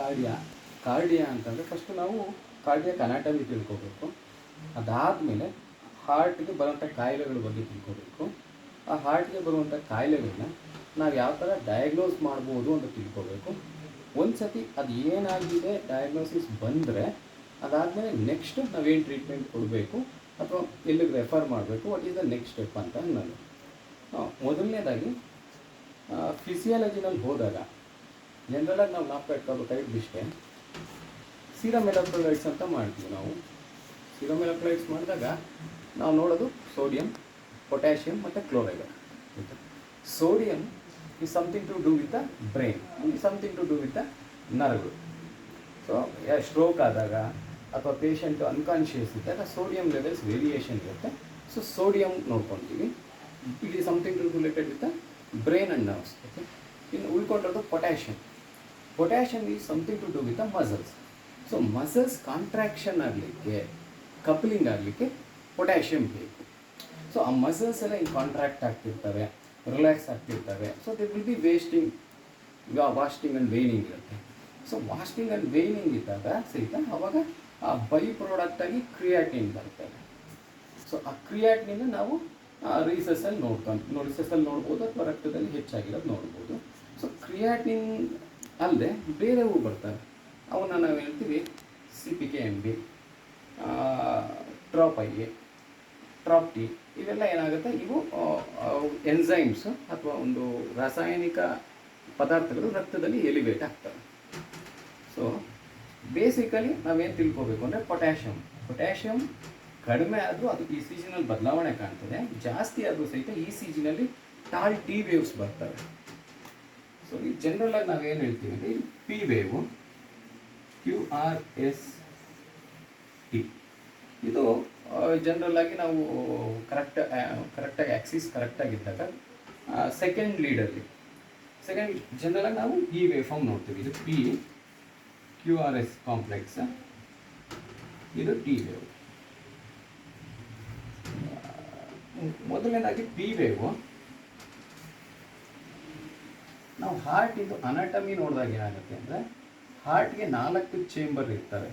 ಕಾರ್ಡಿಯಾ. ಕಾರ್ಡಿಯಾ ಅಂತಂದರೆ ಫಸ್ಟು ನಾವು cardiac anatomy ತಿಳ್ಕೊಬೇಕು. ಅದಾದಮೇಲೆ ಹಾರ್ಟ್ಗೆ ಬರುವಂಥ ಕಾಯಿಲೆಗಳ ಬಗ್ಗೆ ತಿಳ್ಕೊಬೇಕು. ಆ ಹಾರ್ಟ್ಗೆ ಬರುವಂಥ ಕಾಯಿಲೆಗಳನ್ನ ನಾವು ಯಾವ ಥರ ಡಯಾಗ್ನೋಸ್ ಮಾಡ್ಬೋದು ಅಂತ ತಿಳ್ಕೊಬೇಕು. ಒಂದು ಸತಿ ಅದು ಏನಾಗಿದೆ ಡಯಾಗ್ನೋಸಿಸ್ ಬಂದರೆ ಅದಾದಮೇಲೆ ನೆಕ್ಸ್ಟ್ ನಾವೇನು ಟ್ರೀಟ್ಮೆಂಟ್ ಕೊಡಬೇಕು ಅಥವಾ ಎಲ್ಲಿಗೆ ರೆಫರ್ ಮಾಡಬೇಕು, what is the next step ಅಂತ ನಾನು ಮೊದಲನೇದಾಗಿ ಫಿಸಿಯಾಲಜಿನಲ್ಲಿ ಹೋದಾಗ ಜನರಲಾಗಿ ನಾವು ಇಷ್ಟೇ ಸೀರಮ್ ಎಲೆಕ್ಟ್ರೋಲೈಟ್ಸ್ ಅಂತ ಮಾಡ್ತೀವಿ. ನಾವು ಸೀರಮ್ ಎಲೆಕ್ಟ್ರೋಲೈಟ್ಸ್ ಮಾಡಿದಾಗ ನಾವು ನೋಡೋದು ಸೋಡಿಯಂ, ಪೊಟ್ಯಾಷಿಯಮ್ ಮತ್ತು chloride. Sodium is something to do with the brain, is something to do with the nerve. So stroke ಆದಾಗ ಅಥವಾ ಪೇಷಂಟು ಅನ್ಕಾನ್ಷಿಯಸ್ ಇದ್ದಾಗ ಸೋಡಿಯಂ ಲೆವೆಲ್ಸ್ ವೇರಿಯೇಷನ್ ಇರುತ್ತೆ. ಸೊ ಸೋಡಿಯಂ ನೋಡ್ಕೊತೀವಿ. It is something to related with the brain and nerves. Okay, ಇನ್ನು ಉಳ್ಕೊಂಡಿರೋದು potassium. Potassium is something to do with the muscles. So muscles contraction ಆಗಲಿಕ್ಕೆ, coupling ಆಗಲಿಕ್ಕೆ potassium ಬೇಕು. So ಆ muscles ಎಲ್ಲ ಹಿಂಗೆ ಕಾಂಟ್ರಾಕ್ಟ್ ಆಗ್ತಿರ್ತವೆ, ರಿಲ್ಯಾಕ್ಸ್ ಆಗ್ತಿರ್ತವೆ. So they will be wasting and waning ಇರುತ್ತೆ. ಸೊ ವಾಸ್ಟಿಂಗ್ ಆ್ಯಂಡ್ ವೇನಿಂಗ್ ಇದ್ದಾಗ ಸಹಿತ ಅವಾಗ ಆ ಬೈ ಪ್ರಾಡಕ್ಟಾಗಿ ಕ್ರಿಯಾಟಿನ್ ಬರ್ತದೆ. ಸೊ ಆ ಕ್ರಿಯಾಟಿನಿಂದ ನಾವು ರಿಸಸ್ಸಲ್ಲಿ ರಿಸಸ್ಸಲ್ಲಿ ನೋಡ್ಬೋದು ಅಥವಾ ರಕ್ತದಲ್ಲಿ ಹೆಚ್ಚಾಗಿರೋದು ನೋಡ್ಬೋದು. ಸೊ ಕ್ರಿಯಾಟಿನ್ ಅಲ್ಲದೆ ಬೇರೆವು ಬರ್ತಾರೆ. ಅವನ್ನ ನಾವು ಹೇಳ್ತೀವಿ CPK-MB, trap I, trap T. ಇವೆಲ್ಲ ಏನಾಗುತ್ತೆ, ಇವು ಎನ್ಸೈಮ್ಸ್ ಅಥವಾ ಒಂದು ರಾಸಾಯನಿಕ ಪದಾರ್ಥಗಳು ರಕ್ತದಲ್ಲಿ ಎಲಿವೇಟ್ ಆಗ್ತವೆ. ಸೊ ಬೇಸಿಕಲಿ ನಾವೇನು ತಿಳ್ಕೊಬೇಕು ಅಂದರೆ ಪೊಟ್ಯಾಷಿಯಮ್ ಕಡಿಮೆ ಆದರೂ ಅದು ಇ ಸಿ ಜಿನಲ್ಲಿ ಬದಲಾವಣೆ ಕಾಣ್ತದೆ, ಜಾಸ್ತಿ ಆದರೂ ಸಹಿತ ಇ ಸಿ ಜಿನಲ್ಲಿ ಟಾಲ್ ಟಿ ವೇವ್ಸ್ ಬರ್ತವೆ. ಸೊ ಈ ಜನರಲಾಗಿ ನಾವೇನು ಹೇಳ್ತೀವಿ ಅಂದರೆ ಪಿ ವೇವು QRST, ಇದು ಜನರಲಾಗಿ ನಾವು ಕರೆಕ್ಟಾಗಿ ಆ್ಯಕ್ಸಿಸ್ ಕರೆಕ್ಟಾಗಿದ್ದಾಗ ಸೆಕೆಂಡ್ ಜನರಲಾಗಿ ನಾವು ಈ ವೇವ್ ಫಾರ್ಮ್ ನೋಡ್ತೀವಿ. ಇದು P QRS ಕಾಂಪ್ಲೆಕ್ಸ್, ಇದು ಟಿ ವೇವ್. ಮೊದಲನೇದಾಗಿ ಪಿ ವೇವು ನಾವು ಹಾರ್ಟಿಂದು ಅನಾಟಮಿ ನೋಡಿದಾಗ ಏನಾಗುತ್ತೆ ಅಂದರೆ ಹಾರ್ಟ್ಗೆ 4 ಚೇಂಬರ್ ಇರ್ತವೆ.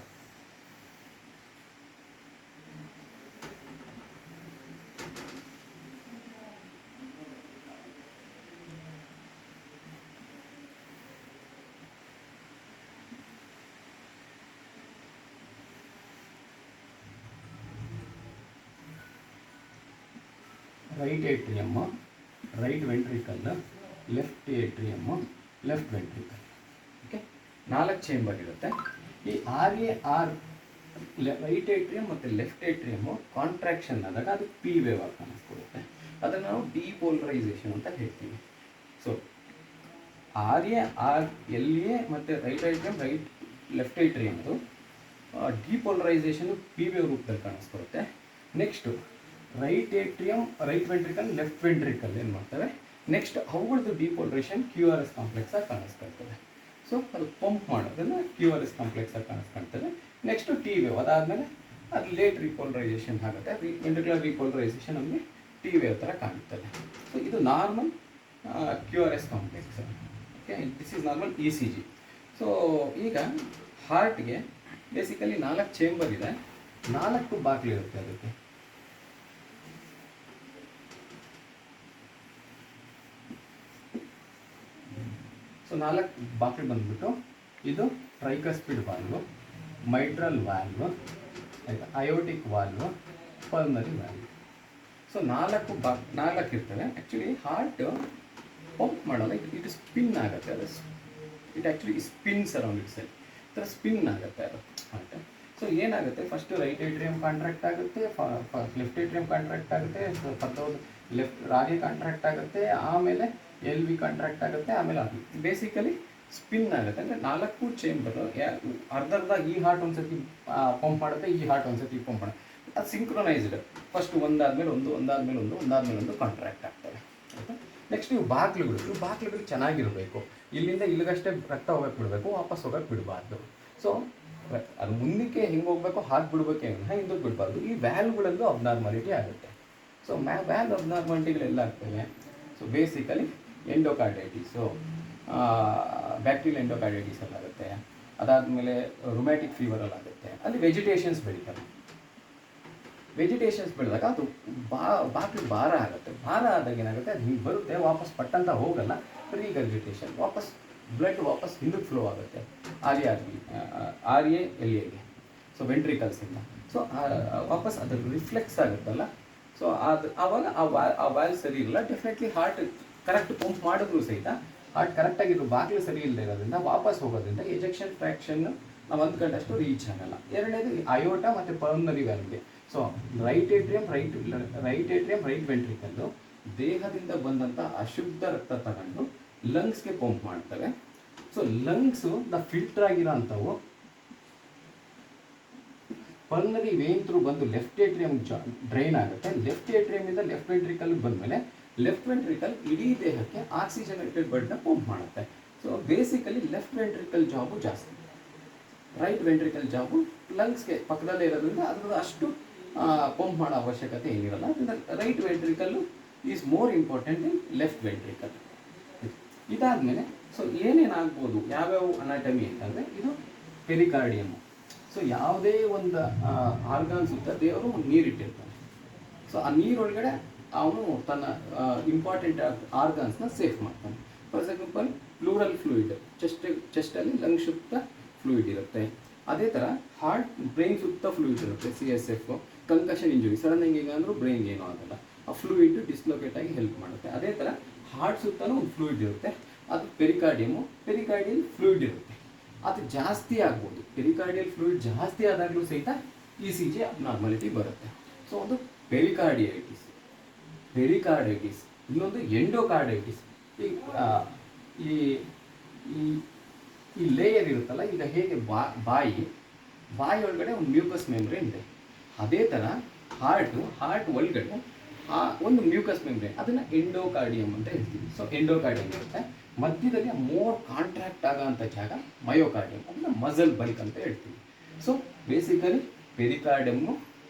Right atrium, right ventricle, left atrium, left ventricle. Okay, 4 chamber ಇರುತ್ತೆ. ಈ RAR ರೈಟ್ ಏಟ್ರಿಯಮ್ ಮತ್ತು ಲೆಫ್ಟ್ ಏಟ್ರಿಯಮ್ಮು ಕಾಂಟ್ರಾಕ್ಷನ್ ಆದಾಗ ಅದು ಪಿ ವೇವ್ ಆಗಿ ಕಾಣಿಸ್ಕೊಡುತ್ತೆ. ಅದನ್ನು ನಾವು ಡಿಪೋಲರೈಸೇಷನ್ ಅಂತ ಹೇಳ್ತೀವಿ. ಸೊ LA ಮತ್ತು ರೈಟ್ ಏಟ್ರಿಯಮ್, ಲೆಫ್ಟ್ ಏಟ್ರಿಯಮ್ದು ಡಿಪೋಲರೈಸೇಷನ್ ಪಿ ವೇವ್ ರೂಪದಲ್ಲಿ ಕಾಣಿಸ್ಕೊಡುತ್ತೆ. Next right atrium, right ventricle, left ventricle ಏನು ಮಾಡ್ತವೆ, ನೆಕ್ಸ್ಟ್ ಅವುಗಳದ್ದು ಡಿಪೋಲರೇಷನ್ QRS ಕಾಂಪ್ಲೆಕ್ಸ್ ಆಗಿ ಕಾಣಿಸ್ಕೊಳ್ತದೆ. ಸೊ ಅದು ಪಂಪ್ ಮಾಡೋದನ್ನು QRS ಕಾಂಪ್ಲೆಕ್ಸ್ ಆಗಿ ಕಾಣಿಸ್ಕೊಳ್ತದೆ. ನೆಕ್ಸ್ಟು ಟಿ ವೇವ್, ಅದಾದಮೇಲೆ ಅದು ಲೇಟ್ ರಿಪೋಲರೈಸೇಷನ್ ಆಗುತ್ತೆ. ವೆಂಟ್ರಿಕ್ಯುಲರ್ ರಿಪೋಲರೈಸೇಷನ್ ನಮಗೆ ಟಿ ವೇವ್ ಥರ ಕಾಣುತ್ತದೆ. ಸೊ ಇದು normal QRS complex. Okay, this is normal ECG. So ಈಗ ಹಾರ್ಟ್ಗೆ ಬೇಸಿಕಲಿ 4 ಚೇಂಬರ್ ಇದೆ, 4 ಬಾಗಿಲಿರುತ್ತೆ ಅದಕ್ಕೆ. ಸೊ 4 ಬಾಗಿಲು ಬಂದ್ಬಿಟ್ಟು ಇದು ಟ್ರೈಕಸ್ಪಿಡ್ ವಾಲ್ವು, ಮೈಟ್ರಲ್ ವಾಲ್ವ್, ಆಯಿತಾ, aortic valve, pulmonary valve. So 4 ಇರ್ತವೆ. ಆ್ಯಕ್ಚುಲಿ ಹಾರ್ಟ್ ಪಂಪ್ ಮಾಡೋಲ್ಲ, ಇದು ಸ್ಪಿನ್ ಆಗುತ್ತೆ. ಅದು it actually spins around it self, ಈ ಥರ ಸ್ಪಿನ್ ಆಗುತ್ತೆ ಅದು ಹಾರ್ಟ್. ಸೊ ಏನಾಗುತ್ತೆ, ಫಸ್ಟು ರೈಟ್ ಏಟ್ರಿಯಮ್ ಕಾಂಟ್ರಾಕ್ಟ್ ಆಗುತ್ತೆ, ಲೆಫ್ಟ್ ಏಟ್ರಿಯಮ್ ಕಾಂಟ್ರಾಕ್ಟ್ ಆಗುತ್ತೆ, ಲೆಫ್ಟ್ ರಾಡಿ ಕಾಂಟ್ರಾಕ್ಟ್ ಆಗುತ್ತೆ, ಆಮೇಲೆ LV ಕಾಂಟ್ರಾಕ್ಟ್ ಆಗುತ್ತೆ, ಆಮೇಲೆ ಅದು ಬೇಸಿಕಲಿ ಸ್ಪಿನ್ ಆಗುತ್ತೆ. ಅಂದರೆ 4 ಚೇಂಬರು ಅರ್ಧ ಈ ಹಾರ್ಟ್ ಒಂದ್ಸತಿ ಪಂಪ್ ಮಾಡುತ್ತೆ, ಈ ಹಾರ್ಟ್ ಒಂದ್ಸತಿ ಪಂಪ್ ಮಾಡುತ್ತೆ. ಅದು ಸಿಂಕ್ರೊನೈಸ್ಡ್, ಫಸ್ಟ್ ಒಂದಾದ್ಮೇಲೆ ಒಂದು ಕಾಂಟ್ರಾಕ್ಟ್ ಆಗ್ತವೆ. ಆಯಿತಾ. ನೆಕ್ಸ್ಟ್ ಇವು ಬಾಗಿಲುಗಳು ಚೆನ್ನಾಗಿರಬೇಕು. ಇಲ್ಲಿಂದ ಇಲ್ಲಿಗಷ್ಟೇ ರಕ್ತ ಹೋಗಕ್ಕೆ ಬಿಡಬೇಕು, ವಾಪಸ್ ಹೋಗಕ್ಕೆ ಬಿಡಬಾರ್ದು. ಸೊ ಅದು ಮುಂದಕ್ಕೆ ಹಿಂಗೆ ಹೋಗಬೇಕು, ಹಾಕಿ ಬಿಡಬೇಕೆ ಹಿಂದಕ್ಕೆ ಬಿಡಬಾರ್ದು. ಈ ವ್ಯಾಲ್ವ್ಗಳಲ್ಲೂ ಅಬ್ನಾರ್ಮಾಲಿಟಿ ಆಗುತ್ತೆ. ಸೊ ವ್ಯಾಲ್ವ್ ಅಬ್ನಾರ್ಮಾಲಿಟಿಗಳೆಲ್ಲ ಆಗ್ತವೆ. ಸೊ ಬೇಸಿಕಲಿ ಎಂಡೋಕಾರ್ಡೈಟಿಸು, ಬ್ಯಾಕ್ಟೀರಿಯಲ್ ಎಂಡೋಕಾರ್ಡೈಟಿಸ್ ಎಲ್ಲ ಆಗುತ್ತೆ. ಅದಾದಮೇಲೆ ರೊಮ್ಯಾಟಿಕ್ ಫೀವರಲ್ಲಿ ಆಗುತ್ತೆ, ಅಲ್ಲಿ ವೆಜಿಟೇಷನ್ಸ್ ಬೆಳೀತಾರೆ. ವೆಜಿಟೇಷನ್ಸ್ ಬೆಳೆದಾಗ ಅದು ಬಾಕಿ ಭಾರ ಆಗುತ್ತೆ. ಭಾರ ಆದಾಗ ಏನಾಗುತ್ತೆ, ಅದು ಹಿಂಗೆ ಬರುತ್ತೆ, ವಾಪಸ್ ಪಟ್ಟಂತ ಹೋಗಲ್ಲ, ರೀಗರ್ಜಿಟೇಷನ್, ವಾಪಸ್ ಬ್ಲಡ್ ವಾಪಸ್ ಹಿಂದಕ್ಕೆ ಫ್ಲೋ ಆಗುತ್ತೆ ಆರ್ ಎ ಎಲ್ ಎಗೆ, ಸೊ ವೆಂಟ್ರಿಕಲ್ಸಿಂದ. ಸೊ ವಾಪಸ್ ಅದು ರಿಫ್ಲೆಕ್ಸ್ ಆಗುತ್ತಲ್ಲ, ಸೊ ಅದು ಆವಾಗ ಆ ವ್ಯಾಲ್ವ್ ಸರಿ ಇರಲ್ಲ. ಡೆಫಿನೆಟ್ಲಿ ಹಾರ್ಟ್ ಕರೆಕ್ಟ್ ಪಂಪ್ ಮಾಡಿದ್ರು ಸಹಿತ ಹಾರ್ಟ್ ಕರೆಕ್ಟಾಗಿರೋ ಬಾಗಿಲು ಸರಿ ಇಲ್ಲದೆ ಇರೋದ್ರಿಂದ ವಾಪಸ್ ಹೋಗೋದ್ರಿಂದ ಎಜೆಕ್ಷನ್ ಫ್ರ್ಯಾಕ್ಷನ್ ನಾವು ಅಂದ್ಕೊಂಡಷ್ಟು ರೀಚ್ ಆಗಲ್ಲ. ಎರಡನೇದು ಅಯೋಟ ಮತ್ತು ಪಲ್ಮನರಿ ವ್ಯಾಲ್ವ್ಗೆ. So right atrium right ventricle ದೇಹದಿಂದ ಬಂದಂಥ ಅಶುದ್ಧ ರಕ್ತ ತಗೊಂಡು ಲಂಗ್ಸ್ಗೆ ಪಂಪ್ ಮಾಡ್ತವೆ. ಸೊ ಲಂಗ್ಸು ಫಿಲ್ಟರ್ ಆಗಿರೋ ಅಂಥವು ಪಲ್ಮನರಿ ವೇನ್ ಥ್ರೂ ಬಂದು ಲೆಫ್ಟ್ ಏಟ್ರಿಯಂ ಡ್ರೈನ್ ಆಗುತ್ತೆ. ಲೆಫ್ಟ್ ಏಟ್ರಿಯಮಿಂದ ಲೆಫ್ಟ್ ವೆಂಟ್ರಿಕಲ್ ಬಂದಮೇಲೆ ಲೆಫ್ಟ್ ವೆಂಟ್ರಿಕಲ್ ಇಡೀ ದೇಹಕ್ಕೆ ಆಕ್ಸಿಜನೇಟೆಡ್ ಬ್ಲಡ್ನ ಪಂಪ್ ಮಾಡುತ್ತೆ. So basically left ventricle job ಜಾಸ್ತಿ, ರೈಟ್ ವೆಂಟ್ರಿಕಲ್ ಜಾಬು ಲಂಗ್ಸ್ಗೆ ಪಕ್ಕದಲ್ಲೇ ಇರೋದ್ರಿಂದ ಅದ್ರದ್ದು ಅಷ್ಟು ಪಂಪ್ ಮಾಡೋ ಅವಶ್ಯಕತೆ ಏನಿರಲ್ಲ. ಅದರಿಂದ right ventricle is more important in left ventricle. ಇದಾದಮೇಲೆ ಸೊ ಏನೇನಾಗ್ಬೋದು, ಯಾವ್ಯಾವ ಅನಾಟಮಿ ಅಂತಂದರೆ ಇದು ಪೆರಿಕಾರ್ಡಿಯಮ್ಮು. ಸೊ ಯಾವುದೇ ಒಂದು ಆರ್ಗಾನ್ ಸುತ್ತ ದೇವರು ನೀರಿಟ್ಟಿರ್ತಾನೆ. ಸೊ ಆ ನೀರೊಳಗಡೆ ಅವನು ತನ್ನ ಇಂಪಾರ್ಟೆಂಟ್ ಆರ್ಗಾನ್ಸ್ನ ಸೇಫ್ ಮಾಡ್ತಾನೆ. ಫಾರ್ ಎಕ್ಸಾಂಪಲ್ ಪ್ಲೂರಲ್ ಫ್ಲೂಯಿಡ್, ಚೆಸ್ಟಲ್ಲಿ ಲಂಗ್ ಸುತ್ತ ಫ್ಲೂಯಿಡ್ ಇರುತ್ತೆ. ಅದೇ ಥರ ಹಾರ್ಟ್ ಬ್ರೈನ್ ಸುತ್ತ ಫ್ಲೂಯಿಡ್ ಇರುತ್ತೆ, CSF. ಕಂಕಷನ್ ಇಂಜುರಿ ಸಡನ್ ಹಿಂಗೆ ಅಂದರೂ ಬ್ರೈನ್ಗೆ ಏನೂ ಆಗಲ್ಲ, ಆ ಫ್ಲೂಯಿಡ್ ಡಿಸ್ಲೊಕೇಟ್ ಆಗಿ ಹೆಲ್ಪ್ ಮಾಡುತ್ತೆ. ಅದೇ ಥರ ಹಾರ್ಟ್ ಸುತ್ತಲೂ ಒಂದು ಫ್ಲೂಯಿಡ್ ಇರುತ್ತೆ, ಅದು ಪೆರಿಕಾರ್ಡಿಯಲ್ ಫ್ಲೂಯಿಡ್ ಇರುತ್ತೆ. ಅದು ಜಾಸ್ತಿ ಆಗ್ಬೋದು, ಪೆರಿಕಾರ್ಡಿಯಲ್ ಫ್ಲೂಯಿಡ್ ಜಾಸ್ತಿ ಆದಾಗಲೂ ಸಹಿತ ECG ಅಬ್ನಾರ್ಮಾಲಿಟಿ ಬರುತ್ತೆ. ಸೊ ಒಂದು ಪೆರಿಕಾರ್ಡಿಯೈಟಿಸ್, ಇನ್ನೊಂದು ಎಂಡೋಕಾರ್ಡೈಟಿಸ್. ಈ ಲೇಯರ್ ಇರುತ್ತಲ್ಲ, ಈಗ ಹೇಗೆ ಬಾಯಿ ಒಳಗಡೆ ಒಂದು ಮ್ಯೂಕಸ್ ಮೆಂಬ್ರೇನ್ ಇದೆ, ಅದೇ ಥರ ಹಾರ್ಟ್ ಒಳಗಡೆ ಒಂದು ಮ್ಯೂಕಸ್ ಮೆಂಬ್ರೇನ್, ಅದನ್ನು ಎಂಡೋಕಾರ್ಡಿಯಮ್ ಅಂತ ಹೇಳ್ತೀವಿ. ಸೊ ಎಂಡೋಕಾರ್ಡಿಯಮ್ ಇರುತ್ತೆ, ಮಧ್ಯದಲ್ಲಿ ಮೋರ್ ಕಾಂಟ್ರಾಕ್ಟ್ ಆಗೋಂಥ ಜಾಗ ಮಯೋಕಾರ್ಡಿಯಮ್, ಅದನ್ನು ಮಸಲ್ ಬಲ್ಕ್ ಅಂತ ಹೇಳ್ತೀವಿ. ಸೊ ಬೇಸಿಕಲಿ ಪೆರಿಕಾರ್ಡಿಯಮ್ಮು,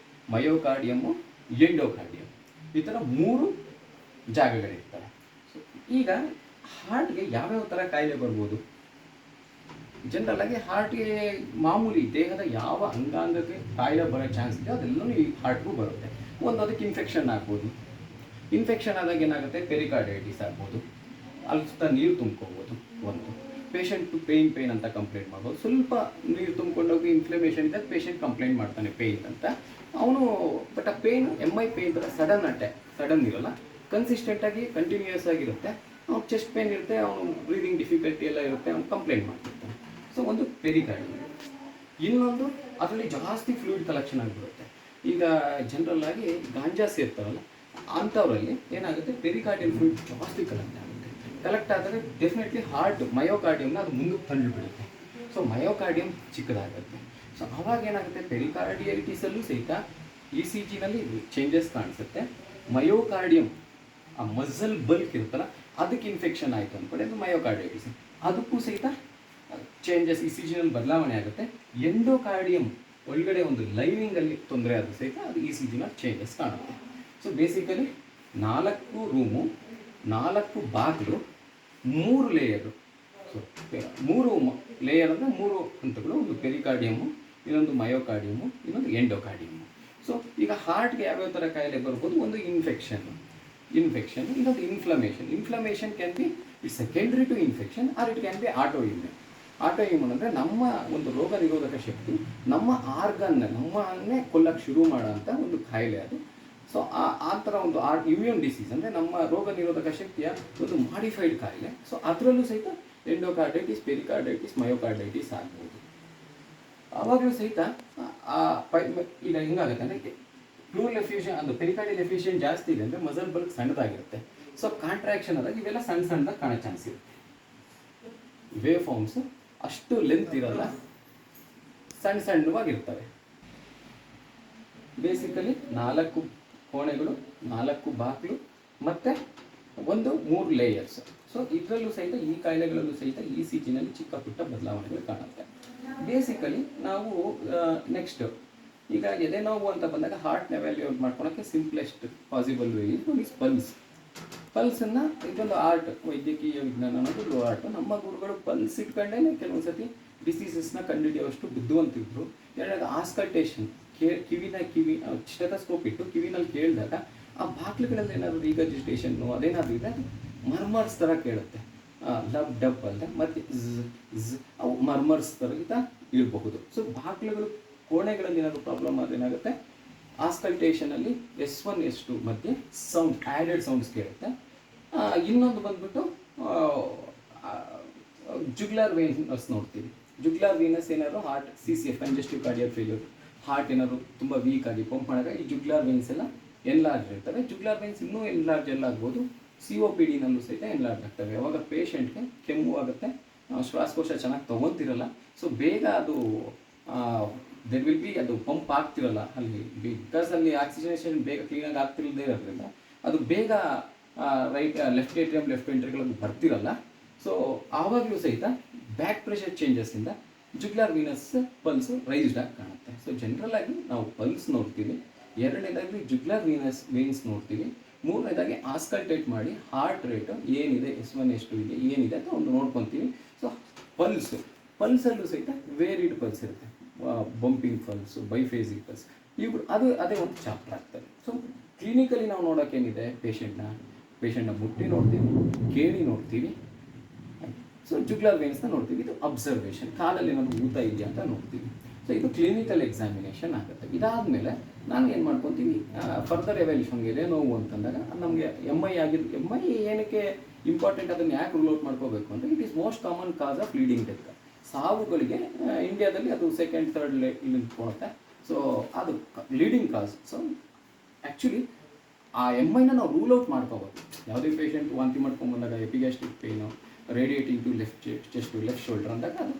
ಮಯೋಕಾರ್ಡಿಯಮ್ಮು, ಎಂಡೋಕಾರ್ಡಿಯಮ್, ಈ ಥರ 3 ಜಾಗಗಳಿರ್ತವೆ. ಸೊ ಈಗ ಹಾರ್ಟ್ಗೆ ಯಾವ್ಯಾವ ಥರ ಕಾಯಿಲೆ ಬರ್ಬೋದು? ಜನರಲ್ ಆಗಿ ಹಾರ್ಟ್ಗೆ ಮಾಮೂಲಿ ದೇಹದ ಯಾವ ಅಂಗಾಂಗಕ್ಕೆ ಕಾಯಿಲೆ ಬರೋ ಚಾನ್ಸ್ ಇದೆ ಅದೆಲ್ಲವೂ ಈ ಹಾರ್ಟ್ಗೂ ಬರುತ್ತೆ. ಒಂದು ಅದಕ್ಕೆ ಇನ್ಫೆಕ್ಷನ್ ಆಗ್ಬೋದು. ಇನ್ಫೆಕ್ಷನ್ ಆದಾಗ ಏನಾಗುತ್ತೆ, ಪೆರಿಕಾರ್ಡೈಟಿಸ್ ಆಗ್ಬೋದು, ಅಲ್ಲಿ ಸುತ್ತ ನೀರು ತುಂಬ್ಕೋಬೋದು. ಒಂದು ಪೇಷಂಟ್ ಪೇಯ್ನ್ ಅಂತ ಕಂಪ್ಲೇಂಟ್ ಮಾಡ್ಬೋದು. ಸ್ವಲ್ಪ ನೀರು ತುಂಬ್ಕೊಂಡೋಗಿ ಇನ್ಫ್ಲಮೇಷನ್ ಇದ್ದಾಗ ಪೇಷಂಟ್ ಕಂಪ್ಲೇಂಟ್ ಮಾಡ್ತಾನೆ ಪೇಯ್ನ್ ಅಂತ. ಅವನು ಬಟ್ ಆ ಪೇಯ್ನ್ MI ಪೇಯ್ನ್ ಥರ ಸಡನ್ ಇರೋಲ್ಲ, ಕನ್ಸಿಸ್ಟೆಂಟಾಗಿ ಕಂಟಿನ್ಯೂಯಸ್ ಆಗಿರುತ್ತೆ. ಅವ್ನು ಚೆಸ್ಟ್ ಪೇಯ್ನ್ ಇರುತ್ತೆ, ಅವನು ಬ್ರೀದಿಂಗ್ ಡಿಫಿಕಲ್ಟಿ ಎಲ್ಲ ಇರುತ್ತೆ, ಅವ್ನು ಕಂಪ್ಲೇಂಟ್ ಮಾಡ್ತಿರ್ತಾನೆ. ಸೊ ಒಂದು ಪೆರಿಕಾರ್ಡಿಯಮ್. ಇನ್ನೊಂದು ಅದರಲ್ಲಿ ಜಾಸ್ತಿ ಫ್ಲೂಯಿಡ್ ಕಲೆಕ್ಷನ್ ಆಗಿಬಿಡುತ್ತೆ. ಈಗ ಜನರಲ್ ಆಗಿ ಗಾಂಜಾ ಸೇರ್ತಾರಲ್ಲ ಅಂಥವರಲ್ಲಿ ಏನಾಗುತ್ತೆ, ಪೆರಿಕಾರ್ಡಿಯಲ್ ಫ್ಲೂಯಿಡ್ ಜಾಸ್ತಿ ಕಲೆಕ್ಟ್ ಆದರೆ ಡೆಫಿನೆಟ್ಲಿ ಹಾರ್ಟ್ ಮಯೋಕಾರ್ಡಿಯಮ್ನ ಅದು ಮುಂದಕ್ಕೆ ತಂದುಬಿಡುತ್ತೆ. ಸೊ ಮಯೋಕಾರ್ಡಿಯಮ್ ಚಿಕ್ಕದಾಗುತ್ತೆ. ಸೊ ಅವಾಗ ಏನಾಗುತ್ತೆ, ಪೆರಿಕಾರ್ಡಿಯೈಟಿಸಲ್ಲೂ ಸಹಿತ ECGನಲ್ಲಿ ಚೇಂಜಸ್ ಕಾಣಿಸುತ್ತೆ. ಮಯೋಕಾರ್ಡಿಯಮ್ ಆ ಮಸಲ್ ಬಲ್ಕ್ ಇರುತ್ತಲ್ಲ ಅದಕ್ಕೆ ಇನ್ಫೆಕ್ಷನ್ ಆಯಿತು ಅಂದ್ಕೊಂಡು ಅದು ಮಯೋಕಾರ್ಡೈಟಿಸ್, ಅದಕ್ಕೂ ಸಹಿತ ಚೇಂಜಸ್ ECGನಲ್ಲಿ ಬದಲಾವಣೆ ಆಗುತ್ತೆ. ಎಂಡೋಕಾರ್ಡಿಯಮ್ ಒಳಗಡೆ ಒಂದು ಲೈನಿಂಗಲ್ಲಿ ತೊಂದರೆ ಆದರೂ ಸಹಿತ ಅದು ECGನಲ್ಲಿ ಚೇಂಜಸ್ ಕಾಣುತ್ತೆ. ಸೊ ಬೇಸಿಕಲಿ 4 ರೂಮು, 4 ಬಾಗಿಲು, 3 ಲೇಯರು. ಸೊ 3 ಲೇಯರ್ ಅಂದರೆ 3 ಹಂತಗಳು, ಒಂದು ಪೆರಿಕಾರ್ಡಿಯಮ್ಮು, ಇನ್ನೊಂದು ಮಯೋಕಾರ್ಡಿಯಮ್ಮು, ಇನ್ನೊಂದು ಎಂಡೋಕಾರ್ಡಿಯಮ್ಮು. ಸೊ ಈಗ ಹಾರ್ಟ್ಗೆ ಯಾವ್ಯಾವ ಥರ ಕಾಯಿಲೆ ಬರ್ಬೋದು, ಒಂದು ಇನ್ಫೆಕ್ಷನ್, ಇನ್ನೊಂದು inflammation can be secondary to infection or it can be autoimmune ಅಂದರೆ ನಮ್ಮ ಒಂದು ರೋಗ ನಿರೋಧಕ ಶಕ್ತಿ ನಮ್ಮ ನಮ್ಮನ್ನೇ ಕೊಲ್ಲಕ್ಕೆ ಶುರು ಮಾಡೋಂಥ ಒಂದು ಕಾಯಿಲೆ ಅದು. ಸೊ ಆ ಥರ ಒಂದು ಇಮ್ಯೂನ್ ಡಿಸೀಸ್ ಅಂದರೆ ನಮ್ಮ ರೋಗ ನಿರೋಧಕ ಶಕ್ತಿಯ ಒಂದು ಮಾಡಿಫೈಡ್ ಕಾಯಿಲೆ. ಸೊ ಅದರಲ್ಲೂ ಸಹಿತ ಎಂಡೋಕಾರ್ಡೈಟಿಸ್, ಪೆರಿಕಾರ್ಡೈಟಿಸ್, ಮಯೋಕಾರ್ಡೈಟಿಸ್ ಆಗ್ಬೋದು. ಆವಾಗಲೂ ಸಹಿತ ಈಗ ಹಿಂಗಾಗುತ್ತೆ ಅಂದರೆ ಪ್ಲೂರಲ್ ಎಫ್ಯೂಷನ್, ಅದು ಪೆರಿಕಾರ್ಡಿಯಲ್ ಎಫ್ಯೂಷನ್ ಜಾಸ್ತಿ ಇದೆ ಅಂದರೆ ಮಸಲ್ ಬಲ್ಕ್ ಸಣ್ಣದಾಗಿರುತ್ತೆ. ಸೊ ಕಾಂಟ್ರಾಕ್ಷನ್ ಆದಾಗ ಇವೆಲ್ಲ ಸಣ್ಣದಾಗಿ ಕಾಣೋ ಚಾನ್ಸ್ ಇರುತ್ತೆ. ವೇವ್ ಫಾರ್ಮ್ಸ್ ಅಷ್ಟು ಲೆಂತ್ ಇರಲ್ಲ, ಸಣ್ಣವಾಗಿರ್ತವೆ. ಬೇಸಿಕಲಿ 4 ಕೋಣೆಗಳು, 4 ಬಾಗಿಲು ಮತ್ತು 3 ಲೇಯರ್ಸ್. ಸೊ ಇದರಲ್ಲೂ ಸಹಿತ ಈ ಕಾಯಿಲೆಗಳಲ್ಲೂ ಸಹಿತ ECGನಲ್ಲಿ ಚಿಕ್ಕ ಪುಟ್ಟ ಬದಲಾವಣೆಗಳು ಕಾಣುತ್ತೆ. ಬೇಸಿಕಲಿ ನಾವು ನೆಕ್ಸ್ಟ್ ಈಗ ಎದೆ ನೋವು ಅಂತ ಬಂದಾಗ ಹಾರ್ಟ್ನ ಎವ್ಯಾಲ್ಯೂಯೇಟ್ ಮಾಡ್ಕೊಳಕ್ಕೆ ಸಿಂಪ್ಲೆಸ್ಟ್ ಪಾಸಿಬಲ್ ವೇ ಇಸ್ ಪಲ್ಸನ್ನು. ಇದೊಂದು ಆರ್ಟ್, ವೈದ್ಯಕೀಯ ವಿಜ್ಞಾನ ಅನ್ನೋದು ಆರ್ಟ್. ನಮ್ಮ ಗುರುಗಳು ಪಲ್ಸ್ ಇಟ್ಕೊಂಡೇ ಕೆಲವೊಂದು ಸತಿ ಡಿಸೀಸಸ್ನ ಕಂಡುಹಿಡಿಯುವಷ್ಟು ಬುದ್ಧಿವಂತಿದ್ರು. ಎರಡನೇದು ಆಸ್ಕಲ್ಟೇಷನ್, ಕಿವಿ ಸ್ಟೆಥೋಸ್ಕೋಪ್ ಇಟ್ಟು ಕಿವಿನಲ್ಲಿ ಕೇಳಿದಾಗ ಆ ಬಾಕ್ಲುಗಳಲ್ಲಿ ಏನಾದರೂ ರಿಗರ್ಜಿಟೇಷನ್ನು ಅದೇನಾದರೂ ಇದೆ ಅದು ಮರ್ಮರ್ಸ್ ಥರ ಕೇಳುತ್ತೆ, ಲಬ್ ಡಬ್ ಅಂತ, ಮತ್ತು ಅವು ಮರ್ಮರ್ಸ್ ಥರ ಇರಬಹುದು. ಸೊ ಬಾಕ್ಲುಗಳು ಕೋಣೆಗಳಲ್ಲಿ ಏನಾದರೂ ಪ್ರಾಬ್ಲಮ್ ಆದರೆ ಏನಾಗುತ್ತೆ, ಆಸ್ಕಲ್ಟೇಷನಲ್ಲಿ S1 S2 ಮಧ್ಯೆ ಸೌಂಡ್ ಆ್ಯಡೆಡ್ ಸೌಂಡ್ಸ್ ಕೇಳುತ್ತೆ. ಇನ್ನೊಂದು ಬಂದ್ಬಿಟ್ಟು ಜುಗ್ಲಾರ್ ವೇನಸ್ ನೋಡ್ತೀವಿ. ಜುಗ್ಲಾರ್ ವೀನಸ್ ಏನಾದ್ರು heart CCF congestive cardiac failure, heart ಏನಾದ್ರು ತುಂಬ ವೀಕ್ ಆಗಿ ಪಂಪ್ ಮಾಡಿದಾಗ ಈ ಜುಗ್ಲಾರ್ ವೇನ್ಸ್ ಎಲ್ಲ ಎನ್ಲಾರ್ಜ್ ಇರ್ತವೆ. ಜುಗ್ಲಾರ್ ವೇನ್ಸ್ ಇನ್ನೂ ಎನ್ಲಾರ್ಜ್ ಆಗ್ಬೋದು. COPD-ನಲ್ಲೂ ಸಹಿತ ಎನ್ಲಾರ್ಜ್ ಆಗ್ತವೆ. ಯಾವಾಗ ಪೇಷಂಟ್ಗೆ ಕೆಮ್ಮು ಆಗುತ್ತೆ, ಶ್ವಾಸಕೋಶ ಚೆನ್ನಾಗಿ ತೊಗೊತಿರಲ್ಲ, ಸೊ ಬೇಗ ಅದು ದೆರ್ ವಿಲ್ ಬಿ ಅದು ಪಂಪ್ ಆಗ್ತಿರಲ್ಲ ಅಲ್ಲಿ, ಬಿಕಾಸ್ ಅಲ್ಲಿ ಆಕ್ಸಿಜನೇಷನ್ ಬೇಗ ಕ್ಲೀನಾಗಿ ಆಗ್ತಿರದೇ ಇರೋದ್ರಿಂದ ಅದು ಬೇಗ ಲೆಫ್ಟ್ ಏಟ್ರಿಯಮ್ ಲೆಫ್ಟ್ ವೆಂಟ್ರಿಕಲ್ ಬರ್ತಿರಲ್ಲ. ಸೊ ಆವಾಗಲೂ ಸಹಿತ ಬ್ಯಾಕ್ ಪ್ರೆಷರ್ ಚೇಂಜಸ್ಸಿಂದ ಜುಗ್ಲಾರ್ ವೀನಸ್ ಪಲ್ಸು ರೈಸ್ಡ್ ಆಗಿ ಕಾಣುತ್ತೆ. ಸೊ ಜನರಲ್ ಆಗಿ ನಾವು ಪಲ್ಸ್ ನೋಡ್ತೀವಿ, ಎರಡನೇದಾಗಿ ಜುಗ್ಲಾರ್ ವೇನ್ಸ್ ನೋಡ್ತೀವಿ, ಮೂರನೇದಾಗಿ ಆಸ್ಕಲ್ಟೇಟ್ ಮಾಡಿ ಹಾರ್ಟ್ ರೇಟು ಏನಿದೆ S1 S2 ಇದೆ ಏನಿದೆ ಅಂತ ಒಂದು ನೋಡ್ಕೊತೀವಿ. ಸೊ ಪಲ್ಸಲ್ಲೂ ಸಹಿತ ವೇರಿಡ್ ಪಲ್ಸ್ ಇರುತ್ತೆ, ಬಂಪಿಂಗ್ ಪಲ್ಸು, ಬೈಫೇಸಿಕ್ ಪಲ್ಸ್, ಇವು ಅದೇ ಒಂದು ಚಾಪ್ಟರ್ ಆಗ್ತದೆ. ಸೊ ಕ್ಲಿನಿಕಲಿ ನಾವು ನೋಡೋಕ್ಕೇನಿದೆ, ಪೇಷಂಟ್ನ ಮುಟ್ಟಿ ನೋಡ್ತೀವಿ, ಕೇಳಿ ನೋಡ್ತೀವಿ, ಸೊ ಜುಗ್ಲಾರ್ ವೇನ್ಸ್ನ ನೋಡ್ತೀವಿ. ಇದು ಅಬ್ಸರ್ವೇಷನ್, ಕಾಲಲ್ಲಿ ಏನಾದರೂ ಊತ ಇದೆಯಾ ಅಂತ ನೋಡ್ತೀವಿ. ಸೊ ಇದು ಕ್ಲಿನಿಕಲ್ ಎಕ್ಸಾಮಿನೇಷನ್ ಆಗುತ್ತೆ. ಇದಾದಮೇಲೆ ನಾನು ಏನು ಮಾಡ್ಕೊತೀವಿ, ಫರ್ದರ್ ಎವ್ಯಾಲ್ಯೂಷನ್ಗೆ ಎದೆ ನೋವು ಅಂತಂದಾಗ ನಮಗೆ MI ಏನಕ್ಕೆ ಇಂಪಾರ್ಟೆಂಟ್, ಅದನ್ನು ಯಾಕೆ ರೂಲ್ ಔಟ್ ಮಾಡ್ಕೋಬೇಕು ಅಂದರೆ it is most common cause of leading death. ಸಾವುಗಳಿಗೆ ಇಂಡಿಯಾದಲ್ಲಿ ಅದು ಸೆಕೆಂಡ್ ಥರ್ಡ್ ಇಲ್ಲಿ ಕೊಡುತ್ತೆ. ಸೊ ಅದು ಲೀಡಿಂಗ್ ಕಾಸ್. ಸೊ ಆ್ಯಕ್ಚುಲಿ ಆ MIನ ನಾವು ರೂಲ್ ಔಟ್ ಮಾಡ್ಕೋಬೋದು. ಯಾವುದೇ ಪೇಷಂಟ್ ವಾಂತಿ ಮಾಡ್ಕೊಂಡ್ಬಂದಾಗ epigastric pain, radiating to left chest to left shoulder ಅಂದಾಗ ಅದು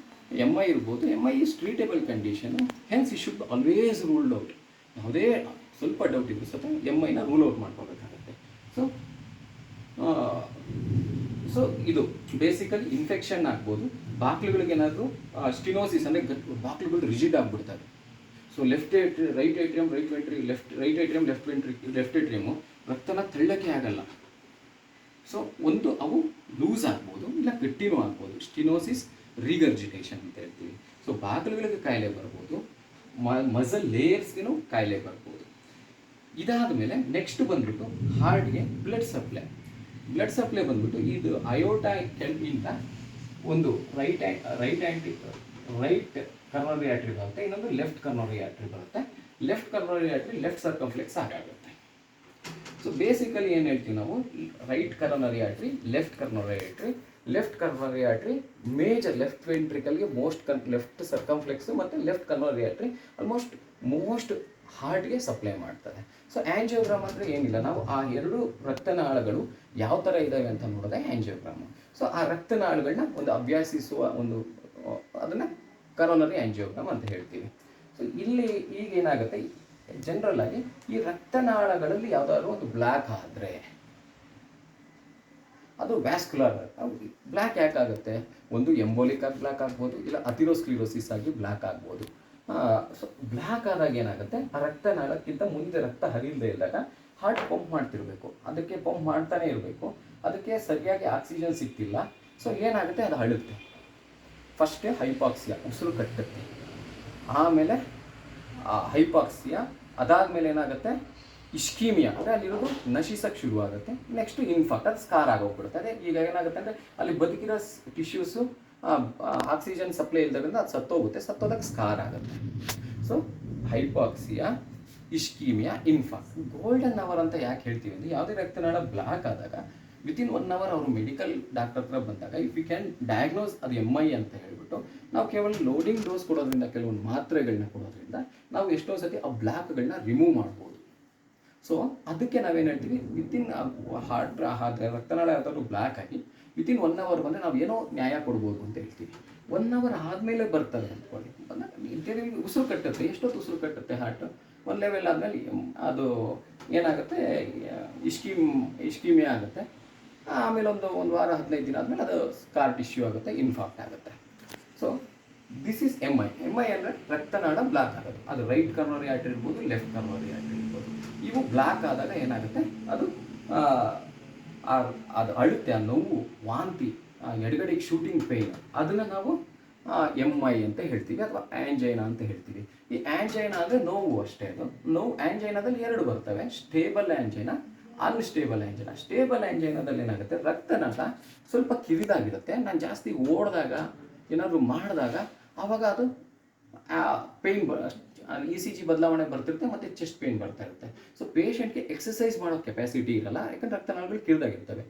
MI ಇರ್ಬೋದು. MI is treatable condition, hence ಈ ಶುಡ್ ಆಲ್ವೇಸ್ ರೂಲ್ಡ್ ಔಟ್. ಯಾವುದೇ ಸ್ವಲ್ಪ ಡೌಟ್ ಇದ್ದರೂ ಸಹ MIನ ರೂಲ್ ಔಟ್ ಮಾಡ್ಕೋಬೇಕಾಗುತ್ತೆ. ಸೊ ಇದು ಬೇಸಿಕಲಿ ಇನ್ಫೆಕ್ಷನ್ ಆಗ್ಬೋದು. ಬಾಕ್ಲುಗಳಿಗೆ ಏನಾದರೂ ಸ್ಟಿನೋಸಿಸ್ ಅಂದರೆ ಬಾಕ್ಲುಗಳು ರಿಜಿಡ್ ಆಗಿಬಿಡ್ತವೆ. So left atrium left atrium ರಕ್ತನ ತಳ್ಳಕ್ಕೆ ಆಗಲ್ಲ. ಸೊ ಒಂದು ಅವು ಲೂಸ್ ಆಗ್ಬೋದು, ಇಲ್ಲ ಗಟ್ಟಿನೂ ಆಗ್ಬೋದು. ಸ್ಟಿನೋಸಿಸ್, ರಿಗರ್ಜಿಟೇಷನ್ ಅಂತ ಹೇಳ್ತೀವಿ. ಸೊ ಬಾಗಿಲುಗಳಿಗೆ ಕಾಯಿಲೆ ಬರ್ಬೋದು, ಮಸಲ್ ಲೇಯರ್ಸ್ಗೂ ಕಾಯಿಲೆ ಬರ್ಬೋದು. ಇದಾದ ಮೇಲೆ ನೆಕ್ಸ್ಟ್ ಬಂದ್ಬಿಟ್ಟು ಹಾರ್ಟ್ಗೆ ಬ್ಲಡ್ ಸಪ್ಲೈ ಬಂದ್ಬಿಟ್ಟು ಇದು ಅಯೋಟಾ ಇಂದ ಒಂದು ರೈಟ್ ಕರ್ನರಿ ಆರ್ಟರಿ ಬರುತ್ತೆ, ಇನ್ನೊಂದು ಲೆಫ್ಟ್ ಕರ್ನರಿ ಆರ್ಟರಿ ಬರುತ್ತೆ. Left coronary artery left circumflex ಆಗುತ್ತೆ. ಸೊ ಬೇಸಿಕಲಿ ಏನು ಹೇಳ್ತೀವಿ ನಾವು, right coronary artery, left coronary artery major left ವೆಂಟ್ರಿಕಲ್ಗೆ ಲೆಫ್ಟ್ ಸರ್ಕಂಫ್ಲೆಕ್ಸ್ ಮತ್ತು ಲೆಫ್ಟ್ ಕರ್ನರಿ ಆರ್ಟರಿ ಮೋಸ್ಟ್ ಹಾರ್ಟ್ಗೆ ಸಪ್ಲೈ ಮಾಡ್ತಾರೆ. ಸೊ ಆ್ಯಂಜಿಯೋಗ್ರಾಮ್ ಅಂದರೆ ಏನಿಲ್ಲ, ನಾವು ಆ ಎರಡು ರಕ್ತನಾಳಗಳು ಯಾವ ಥರ ಇದ್ದಾವೆ ಅಂತ ನೋಡೋದೇ ಆ್ಯಂಜಿಯೋಗ್ರಾಮ್. ಸೊ ಆ ರಕ್ತನಾಳಗಳನ್ನ ಒಂದು ಅಭ್ಯಾಸಿಸುವ ಅದನ್ನು ಕರೋನರಿ ಆ್ಯಂಜಿಯೋಗ್ರಾಮ್ ಅಂತ ಹೇಳ್ತೀವಿ. ಸೊ ಇಲ್ಲಿ ಈಗ ಏನಾಗುತ್ತೆ, ಜನರಲ್ ಆಗಿ ಈ ರಕ್ತನಾಳಗಳಲ್ಲಿ ಯಾವುದಾದ್ರು ಒಂದು ಬ್ಲ್ಯಾಕ್ ಆದರೆ ಅದು ವ್ಯಾಸ್ಕ್ಯುಲರ್ ಬ್ಲ್ಯಾಕ್ ಯಾಕೆ ಆಗುತ್ತೆ, ಒಂದು ಎಂಬೋಲಿಕ್ ಆಗಿ ಬ್ಲ್ಯಾಕ್ ಆಗ್ಬೋದು, ಇಲ್ಲ ಅಥಿರೋಸ್ಕ್ಲಿರೋಸಿಸ್ ಆಗಿ ಬ್ಲ್ಯಾಕ್ ಆಗ್ಬೋದು. ಸೊ ಬ್ಲ್ಯಾಕ್ ಆದಾಗ ಏನಾಗುತ್ತೆ, ಆ ರಕ್ತನಾಳಕ್ಕಿಂತ ಮುಂದೆ ರಕ್ತ ಹರಿಯದೇ ಇದ್ದಾಗ ಹಾರ್ಟ್ ಪಂಪ್ ಮಾಡ್ತಿರ್ಬೇಕು, ಅದಕ್ಕೆ ಪಂಪ್ ಮಾಡ್ತಾನೆ ಇರಬೇಕು, ಅದಕ್ಕೆ ಸರಿಯಾಗಿ ಆಕ್ಸಿಜನ್ ಸಿಗ್ತಿಲ್ಲ. ಸೊ ಏನಾಗುತ್ತೆ, ಅದು ಅಳುತ್ತೆ. ಫಸ್ಟೇ ಹೈಪಾಕ್ಸಿಯಾ, ಉಸಿರು ಕಟ್ಟುತ್ತೆ, ಆಮೇಲೆ ಹೈಪಾಕ್ಸಿಯಾ, ಅದಾದಮೇಲೆ ಏನಾಗುತ್ತೆ ಇಸ್ಕೀಮಿಯಾ, ಅಂದರೆ ಅಲ್ಲಿರೋದು ನಶಿಸಕ್ಕೆ ಶುರುವಾಗುತ್ತೆ. ನೆಕ್ಸ್ಟು ಇನ್ಫಾಕ್ಟ್, ಅದು ಸ್ಕಾರ್ ಆಗೋಗ್ಬಿಡುತ್ತೆ. ಅದೇ ಈಗ ಏನಾಗುತ್ತೆ ಅಂದರೆ ಅಲ್ಲಿ ಬದುಕಿರೋ ಟಿಶ್ಯೂಸು ಆಕ್ಸಿಜನ್ ಸಪ್ಲೈ ಇಲ್ಲದ್ರಿಂದ ಅದು ಸತ್ತೋದಾಗ ಸ್ಕಾರ್ ಆಗುತ್ತೆ. So hypoxia, ischaemia, infarct. Golden hour ಅಂತ ಯಾಕೆ ಹೇಳ್ತೀವಿ ಅಂದರೆ, ಯಾವುದೇ ರಕ್ತನಾಳ ಬ್ಲಾಕ್ ಆದಾಗ ವಿತಿನ್ 1 hour ಅವರು ಮೆಡಿಕಲ್ ಡಾಕ್ಟರ್ ಹತ್ರ ಬಂದಾಗ ಇಫ್ ಯು ಕ್ಯಾನ್ ಡಯಾಗ್ನೋಸ್ ಅದು MI ಅಂತ ಹೇಳ್ಬಿಟ್ಟು ನಾವು ಕೇವಲ ಲೋಡಿಂಗ್ ಡೋಸ್ ಕೊಡೋದ್ರಿಂದ, ಕೆಲವೊಂದು ಮಾತ್ರೆಗಳನ್ನ ಕೊಡೋದ್ರಿಂದ ನಾವು ಎಷ್ಟೋ ಸತಿ ಆ ಬ್ಲ್ಯಾಕ್ಗಳನ್ನ ರಿಮೂವ್ ಮಾಡ್ಬೋದು. ಸೊ ಅದಕ್ಕೆ ನಾವೇನು ಹೇಳ್ತೀವಿ, ವಿತಿನ್ ರಕ್ತನಾಳ ಯಾವ್ದಾದ್ರು ಬ್ಲ್ಯಾಕ್ ಆಗಿ ವಿತಿನ್ 1 hour ಬಂದರೆ ನಾವು ಏನೋ ನ್ಯಾಯ ಕೊಡ್ಬೋದು ಅಂತ ಹೇಳ್ತೀವಿ. 1 hour ಆದಮೇಲೆ ಬರ್ತದೆ ಅಂದ್ಕೊಳ್ಳಿ, ಬಂದಾಗ ಉಸಿರು ಕಟ್ಟುತ್ತೆ. ಎಷ್ಟೊತ್ತು ಉಸಿರು ಕಟ್ಟುತ್ತೆ ಹಾರ್ಟ್? 1 level ಆದಮೇಲೆ ಅದು ಏನಾಗುತ್ತೆ, ಇಸ್ಕೀಮಿಯಾ ಆಗುತ್ತೆ. ಆಮೇಲೆ ಒಂದು ವಾರ 15 ದಿನ ಆದಮೇಲೆ ಅದು ಸ್ಕಾರ್ ಟಿಶ್ಯೂ ಆಗುತ್ತೆ, ಇನ್ಫಾಕ್ಟ್ ಆಗುತ್ತೆ. ಸೊ ದಿಸ್ ಈಸ್ MI ಅಂದರೆ ರಕ್ತನಾಳ ಬ್ಲಾಕ್ ಆಗೋದು. ಅದು ರೈಟ್ ಕರ್ನರಿ ಆರ್ಟರಿ ಇರ್ಬೋದು, ಲೆಫ್ಟ್ ಕರ್ನರಿ ಆರ್ಟರಿ ಇರ್ಬೋದು. ಇವು ಬ್ಲಾಕ್ ಆದಾಗ ಏನಾಗುತ್ತೆ, ಅದು ಅಳುತ್ತೆ, ಆ ನೋವು, ವಾಂತಿ, ಎಡಗಡೆಗೆ ಶೂಟಿಂಗ್ ಪೇಯ್ನ್, ಅದನ್ನು ನಾವು MI ಅಂತ ಹೇಳ್ತೀವಿ ಅಥವಾ ಆ್ಯಂಜೈನಾ ಅಂತ ಹೇಳ್ತೀವಿ. ಈ ಆ್ಯಂಜೈನಾ ಅಂದರೆ ನೋವು ಅಷ್ಟೇ. ಅದು ನೋವು ಆ್ಯಂಜೈನಾದಲ್ಲಿ ಎರಡು ಬರ್ತವೆ, ಸ್ಟೇಬಲ್ ಆ್ಯಂಜೈನಾ, ಅನ್ಸ್ಟೇಬಲ್ ಆ್ಯಂಜೈನಾ. ಸ್ಟೇಬಲ್ ಆ್ಯಂಜೈನಾದಲ್ಲಿ ಏನಾಗುತ್ತೆ, ರಕ್ತನಾಳ ಸ್ವಲ್ಪ ಕಿರಿದಾಗಿರುತ್ತೆ. ನಾನು ಜಾಸ್ತಿ ಓಡಿದಾಗ ಏನಾದರೂ ಮಾಡಿದಾಗ ಆವಾಗ ಅದು ಪೇಯ್ನ್ ECG ಬದಲಾವಣೆ ಬರ್ತಿರುತ್ತೆ ಮತ್ತು ಚೆಸ್ಟ್ ಪೇಯ್ನ್ ಬರ್ತಾ ಇರುತ್ತೆ. ಸೊ ಪೇಷಂಟ್ಗೆ ಎಕ್ಸಸೈಸ್ ಮಾಡೋ ಕೆಪಾಸಿಟಿ ಇರಲ್ಲ, ಯಾಕಂದ್ರೆ ರಕ್ತನಾಳಗಳು ಕಿರಿದಾಗಿರ್ತವೆ.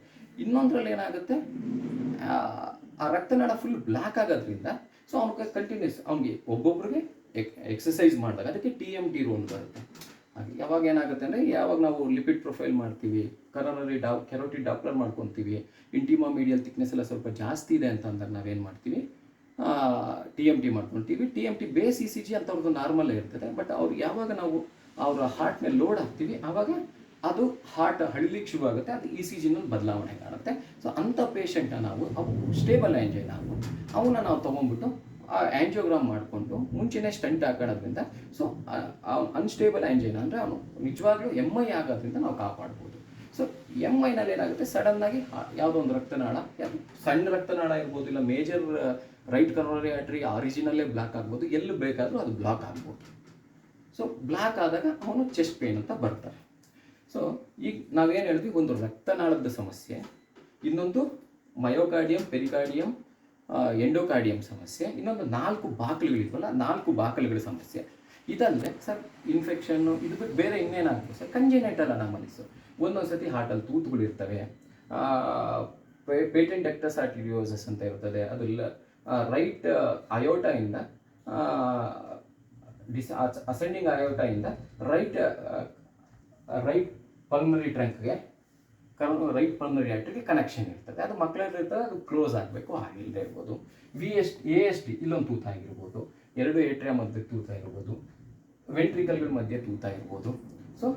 ಇನ್ನೊಂದರಲ್ಲಿ ಏನಾಗುತ್ತೆ, ಆ ರಕ್ತನಾಳ ಫುಲ್ ಬ್ಲ್ಯಾಕ್ ಆಗೋದ್ರಿಂದ ಸೊ ಅವ್ನಿಗೆ ಕಂಟಿನ್ಯೂಸ್ ಅವ್ನಿಗೆ ಒಬ್ಬೊಬ್ರಿಗೆ ಎಕ್ಸಸೈಸ್ ಮಾಡಿದಾಗ ಅದಕ್ಕೆ TMT ರೂಲ್ ಬರುತ್ತೆ. ಹಾಗೆ ಯಾವಾಗ ಏನಾಗುತ್ತೆ ಅಂದರೆ, ಯಾವಾಗ ನಾವು ಲಿಪಿಡ್ ಪ್ರೊಫೈಲ್ ಮಾಡ್ತೀವಿ, ಕೆರೋಟಿಡ್ ಡಾಪ್ಲರ್ ಮಾಡ್ಕೊತೀವಿ, ಇಂಟಿಮಾ ಮೀಡಿಯಲ್ ಥಿಕ್ನೆಸ್ ಎಲ್ಲ ಸ್ವಲ್ಪ ಜಾಸ್ತಿ ಇದೆ ಅಂತ ಅಂದಾಗ ನಾವೇನು ಮಾಡ್ತೀವಿ, TMT ಮಾಡ್ಕೊತೀವಿ. TMT ಬೇಸ್ ECG ಅಂತ ಅವ್ರದ್ದು ನಾರ್ಮಲ್ಲೇ ಇರ್ತದೆ. ಬಟ್ ಅವ್ರು ಯಾವಾಗ ನಾವು ಅವರ ಹಾರ್ಟ್ ಮೇಲೆ ಲೋಡ್ ಹಾಕ್ತೀವಿ ಆವಾಗ ಅದು ಹಾರ್ಟ್ ಹಳಿಲಿಕ್ಕೆ ಶುರು ಆಗುತ್ತೆ, ಅದು ECGನಲ್ಲಿ ಬದಲಾವಣೆ ಕಾಣುತ್ತೆ. ಸೊ ಅಂಥ ಪೇಷಂಟನ್ನ ನಾವು ಅವು ಸ್ಟೇಬಲ್ ಆ್ಯಂಜೈನಾ ಅವನ್ನ ನಾವು ತೊಗೊಂಡ್ಬಿಟ್ಟು ಆ್ಯಂಜಿಯೋಗ್ರಾಮ್ ಮಾಡಿಕೊಂಡು ಮುಂಚೆನೇ ಸ್ಟಂಟ್ ಹಾಕೋದ್ರಿಂದ ಸೊ ಅನ್ಸ್ಟೇಬಲ್ ಆ್ಯಂಜೈನಾ ಅಂದರೆ ಅವನು ನಿಜವಾಗ್ಲೂ MI ಆಗೋದ್ರಿಂದ ನಾವು ಕಾಪಾಡ್ಬೋದು. ಸೊ MIನಲ್ಲಿ ಏನಾಗುತ್ತೆ, ಸಡನ್ನಾಗಿ ಯಾವುದೋ ಒಂದು ರಕ್ತನಾಳ, ಸಣ್ಣ ರಕ್ತನಾಳ ಇರ್ಬೋದು, ಇಲ್ಲ ಮೇಜರ್ ರೈಟ್ ಕರೋನರಿ ಆರ್ಟರಿ ಆರಿಜಿನಲ್ಲೇ ಬ್ಲಾಕ್ ಆಗ್ಬೋದು, ಎಲ್ಲಿ ಬೇಕಾದರೂ ಅದು ಬ್ಲಾಕ್ ಆಗ್ಬೋದು. ಸೊ ಬ್ಲಾಕ್ ಆದಾಗ ಅವನು ಚೆಸ್ಟ್ ಪೇನ್ ಅಂತ ಬರ್ತಾರೆ. ಸೊ ಈಗ ನಾವೇನು ಹೇಳಿದ್ವಿ, ಒಂದು ರಕ್ತನಾಳದ ಸಮಸ್ಯೆ, ಇನ್ನೊಂದು ಮಯೋಕಾರ್ಡಿಯಂ, ಪೆರಿಕಾರ್ಡಿಯಂ, ಎಂಡೋಕಾರ್ಡಿಯಂ ಸಮಸ್ಯೆ, ಇನ್ನೊಂದು 4 ಬಾಕಲುಗಳಿದ್ವಲ್ಲ, 4 ಬಾಕಲುಗಳ ಸಮಸ್ಯೆ. ಇದಲ್ಲದೆ ಸರ್ ಇನ್ಫೆಕ್ಷನ್ನು, ಇದು ಬಿಟ್ಟು ಬೇರೆ ಇನ್ನೇನಾಗ್ತದೆ ಸರ್, ಕಂಜೆನೈಟಲ್ ಅನಾಮಲೀಸು. ಒಂದೊಂದು ಸತಿ ಹಾರ್ಟಲ್ಲಿ ತೂತುಗಳಿರ್ತವೆ, ಪೇಟೆಂಟ್ ಡಕ್ಟಸ್ ಆರ್ಟೀರಿಯೋಸಸ್ ಅಂತ ಇರ್ತದೆ, ಅದು ರೈಟ್ ಅಯೋಟಾಯಿಂದ ಅಸೆಂಡಿಂಗ್ ಅಯೋಟಾಯಿಂದ ರೈಟ್ ಪಲ್ಮನರಿ ಟ್ರಂಕ್ಗೆ ರೈಟ್ ಪಲ್ಮನರಿ ಆರ್ಟರಿಗೆ ಕನೆಕ್ಷನ್ ಇರ್ತದೆ. ಅದು ಮಕ್ಕಳಲ್ಲಿರ್ತದೆ, ಅದು ಕ್ಲೋಸ್ ಆಗಬೇಕು, ಆಗಿಲ್ಲದೆ ಇರ್ಬೋದು. ASD ಇಲ್ಲೊಂದು ತೂತ ಆಗಿರ್ಬೋದು, 2 ಏಟ್ರಿಯಾ ಮಧ್ಯೆ ತೂತ ಇರ್ಬೋದು, ವೆಂಟ್ರಿಕಲ್ಗಳ ಮಧ್ಯೆ ತೂತ ಇರ್ಬೋದು. ಸೊ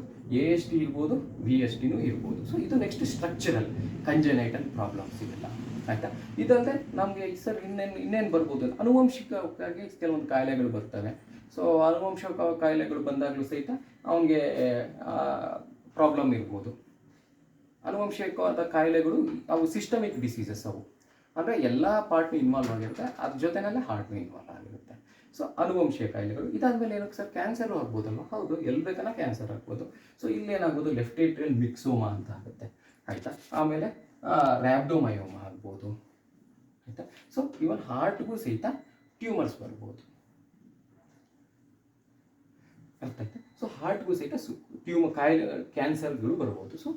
ASD ಇರ್ಬೋದು, VSDನೂ ಇರ್ಬೋದು. ಸೊ ಇದು ನೆಕ್ಸ್ಟ್ ಸ್ಟ್ರಕ್ಚರಲ್ ಕಂಜೆನೈಟಲ್ ಪ್ರಾಬ್ಲಮ್ಸ್ ಇವೆಲ್ಲ, ಆಯಿತಾ. ಇದಲ್ಲದೆ ನಮಗೆ ಸರ್ ಇನ್ನೇನು ಬರ್ಬೋದು, ಅನುವಂಶಿಕವಾಗಿ ಕೆಲವೊಂದು ಕಾಯಿಲೆಗಳು ಬರ್ತವೆ. ಸೊ ಅನುವಂಶಿಕ ಕಾಯಿಲೆಗಳು ಬಂದಾಗಲೂ ಸಹಿತ ಅವನಿಗೆ ಪ್ರಾಬ್ಲಮ್ ಇರ್ಬೋದು. ಅನುವಂಶಿಕವಾದ ಕಾಯಿಲೆಗಳು ಅವು ಸಿಸ್ಟಮಿಕ್ ಡಿಸೀಸಸ್, ಅವು ಅಂದರೆ ಎಲ್ಲ ಪಾರ್ಟ್ನೂ ಇನ್ವಾಲ್ವ್ ಆಗಿರುತ್ತೆ, ಅದ್ರ ಜೊತೆನಲ್ಲೇ ಹಾರ್ಟ್ನೂ ಇನ್ವಾಲ್ವ್ ಆಗಿರುತ್ತೆ. ಸೊ ಅನುವಂಶೀಯ ಕಾಯಿಲೆಗಳು. ಇದಾದಮೇಲೆ ಏನಕ್ಕೆ ಸರ್, ಕ್ಯಾನ್ಸರು ಆಗ್ಬೋದಲ್ವ? ಹೌದು, ಎಲ್ಲಿ ಬೇಕನ್ನ ಕ್ಯಾನ್ಸರ್ ಆಗ್ಬೋದು. ಸೊ ಇಲ್ಲೇನಾಗ್ಬೋದು, ಲೆಫ್ಟ್ ಏಟ್ರಿಯಲ್ ಮಿಕ್ಸೋಮಾ ಅಂತ ಆಗುತ್ತೆ, ಆಯಿತಾ. ಆಮೇಲೆ ರ್ಯಾಬ್ಡೋಮಯೋಮಾ ಆಗ್ಬೋದು, ಆಯಿತಾ. ಸೊ ಇವನ್ ಹಾರ್ಟ್ಗೂ ಸಹಿತ ಟ್ಯೂಮರ್ಸ್ ಬರ್ಬೋದು, ಅರ್ಥ ಆಯ್ತಾ. ಸೊ ಹಾರ್ಟ್ಗೂ ಸಹಿತ ಕಾಯಿಲೆ ಕ್ಯಾನ್ಸರ್ಗಳು ಬರ್ಬೋದು. ಸೊ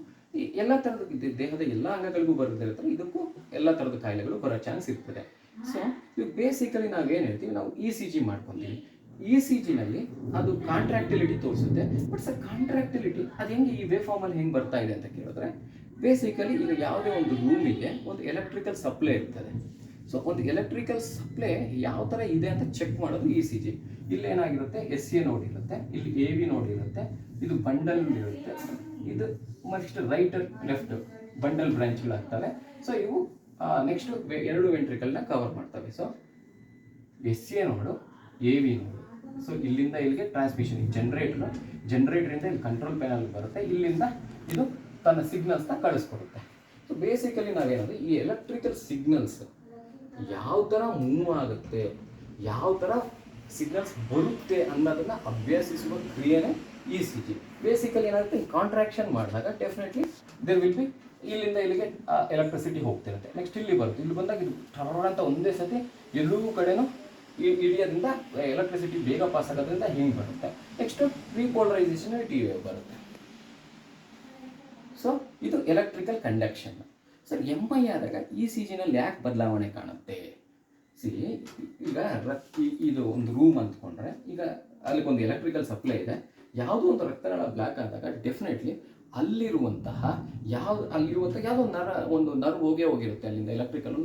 ಎಲ್ಲ ಥರದ ದೇಹದ ಎಲ್ಲ ಅಂಗಗಳಿಗೂ ಬರೋದಿರ್ತಾರೆ, ಇದಕ್ಕೂ ಎಲ್ಲ ಥರದ ಕಾಯಿಲೆಗಳು ಬರೋ ಚಾನ್ಸ್ ಇರ್ತದೆ. ಸೊ ಇವು ಬೇಸಿಕಲಿ ನಾವೇನು ಹೇಳ್ತೀವಿ, ನಾವು ECG ಮಾಡ್ಕೊತೀವಿ. ECGನಲ್ಲಿ ಅದು ಕಾಂಟ್ರಾಕ್ಟಿಲಿಟಿ ತೋರಿಸುತ್ತೆ. ಬಟ್ ಸರ್ ಕಾಂಟ್ರಾಕ್ಟಿಲಿಟಿ ಅದು ಹೆಂಗೆ ಈ ವೇ ಫಾರ್ಮಲ್ಲಿ ಹೆಂಗೆ ಬರ್ತಾ ಇದೆ ಅಂತ ಕೇಳಿದ್ರೆ, ಬೇಸಿಕಲಿ ಈಗ ಯಾವುದೇ ಒಂದು ರೂಮಿಗೆ ಒಂದು ಎಲೆಕ್ಟ್ರಿಕಲ್ ಸಪ್ಲೈ ಇರ್ತದೆ. ಸೊ ಒಂದು ಎಲೆಕ್ಟ್ರಿಕಲ್ ಸಪ್ಲೈ ಯಾವ ಥರ ಇದೆ ಅಂತ ಚೆಕ್ ಮಾಡೋದು ECG. ಇಲ್ಲೇನಾಗಿರುತ್ತೆ, SA ನೋಡ್ ಇರುತ್ತೆ, ಇಲ್ಲಿ AV ನೋಡ್ ಇರುತ್ತೆ, ಇದು ಬಂಡಲ್ ಇರುತ್ತೆ, ಇದು ನೆಕ್ಸ್ಟ್ ರೈಟ್ ಲೆಫ್ಟ್ ಬಂಡಲ್ ಬ್ರಾಂಚ್ಗಳಾಗ್ತವೆ. ಸೊ ಇವು ನೆಕ್ಸ್ಟ್ 2 ವೆಂಟ್ರಿಕಲ್ನ ಕವರ್ ಮಾಡ್ತವೆ. So SA node, AV node. So ಇಲ್ಲಿಂದ ಇಲ್ಲಿಗೆ ಟ್ರಾನ್ಸ್ಮಿಷನ್, ಈ ಜನರೇಟರಿಂದ ಇಲ್ಲಿ ಕಂಟ್ರೋಲ್ ಪ್ಯಾನಲ್ ಬರುತ್ತೆ, ಇಲ್ಲಿಂದ ಇದು ತನ್ನ ಸಿಗ್ನಲ್ಸ್ನ ಕಳಿಸ್ಕೊಡುತ್ತೆ. ಸೊ ಬೇಸಿಕಲಿ ನಾವೇನಂದ್ರೆ, ಈ ಎಲೆಕ್ಟ್ರಿಕಲ್ ಸಿಗ್ನಲ್ಸ್ ಯಾವ ಥರ ಮೂವ್ ಆಗುತ್ತೆ, ಯಾವ ಥರ ಸಿಗ್ನಲ್ಸ್ ಬರುತ್ತೆ ಅನ್ನೋದನ್ನ ಅಭ್ಯಸಿಸುವ ಕ್ರಿಯೆನೇ ECG. ಬೇಸಿಕಲಿ ಏನಾಗುತ್ತೆ, ಈ ಕಾಂಟ್ರಾಕ್ಷನ್ ಮಾಡಿದಾಗ ಡೆಫಿನೆಟ್ಲಿ ದೇರ್ ವಿಲ್ ಬಿ, ಇಲ್ಲಿಂದ ಇಲ್ಲಿಗೆ ಎಲೆಕ್ಟ್ರಿಸಿಟಿ ಹೋಗ್ತಿರುತ್ತೆ. ನೆಕ್ಸ್ಟ್ ಇಲ್ಲಿ ಬರುತ್ತೆ, ಇಲ್ಲಿ ಬಂದಾಗ ಇದು ಟರ್ ಅಂತ ಒಂದೇ ಸತಿ ಎಲ್ಲೂ ಕಡೆನೂ ಇಳಿಯೋದ್ರಿಂದ ಎಲೆಕ್ಟ್ರಿಸಿಟಿ ಬೇಗ ಪಾಸ್ ಆಗೋದ್ರಿಂದ ಹಿಂಗೆ ಬರುತ್ತೆ. ನೆಕ್ಸ್ಟ್ ರೀಪೋಲರೈಸೇಷನ್ ಟಿ ವೇವ್ ಬರುತ್ತೆ. ಸೊ ಇದು ಎಲೆಕ್ಟ್ರಿಕಲ್ ಕಂಡಕ್ಷನ್. ಸರ್ MI ಆದಾಗ ECGನಲ್ಲಿ ಯಾಕೆ ಬದಲಾವಣೆ ಕಾಣುತ್ತೆ? ಈಗ ಇದು ಒಂದು ರೂಮ್ ಅಂದ್ಕೊಂಡ್ರೆ, ಈಗ ಅಲ್ಲಿಗೊಂದು ಎಲೆಕ್ಟ್ರಿಕಲ್ ಸಪ್ಲೈ ಇದೆ, ಯಾವುದೋ ಒಂದು ರಕ್ತನಾಳ ಬ್ಲಾಕ್ ಆದಾಗ ಡೆಫಿನೆಟ್ಲಿ ಅಲ್ಲಿರುವಂತಹ ಯಾವುದೋ ಒಂದು ನರ್ವ್ ಹೋಗಿರುತ್ತೆ, ಅಲ್ಲಿಂದ ಎಲೆಕ್ಟ್ರಿಕಲ್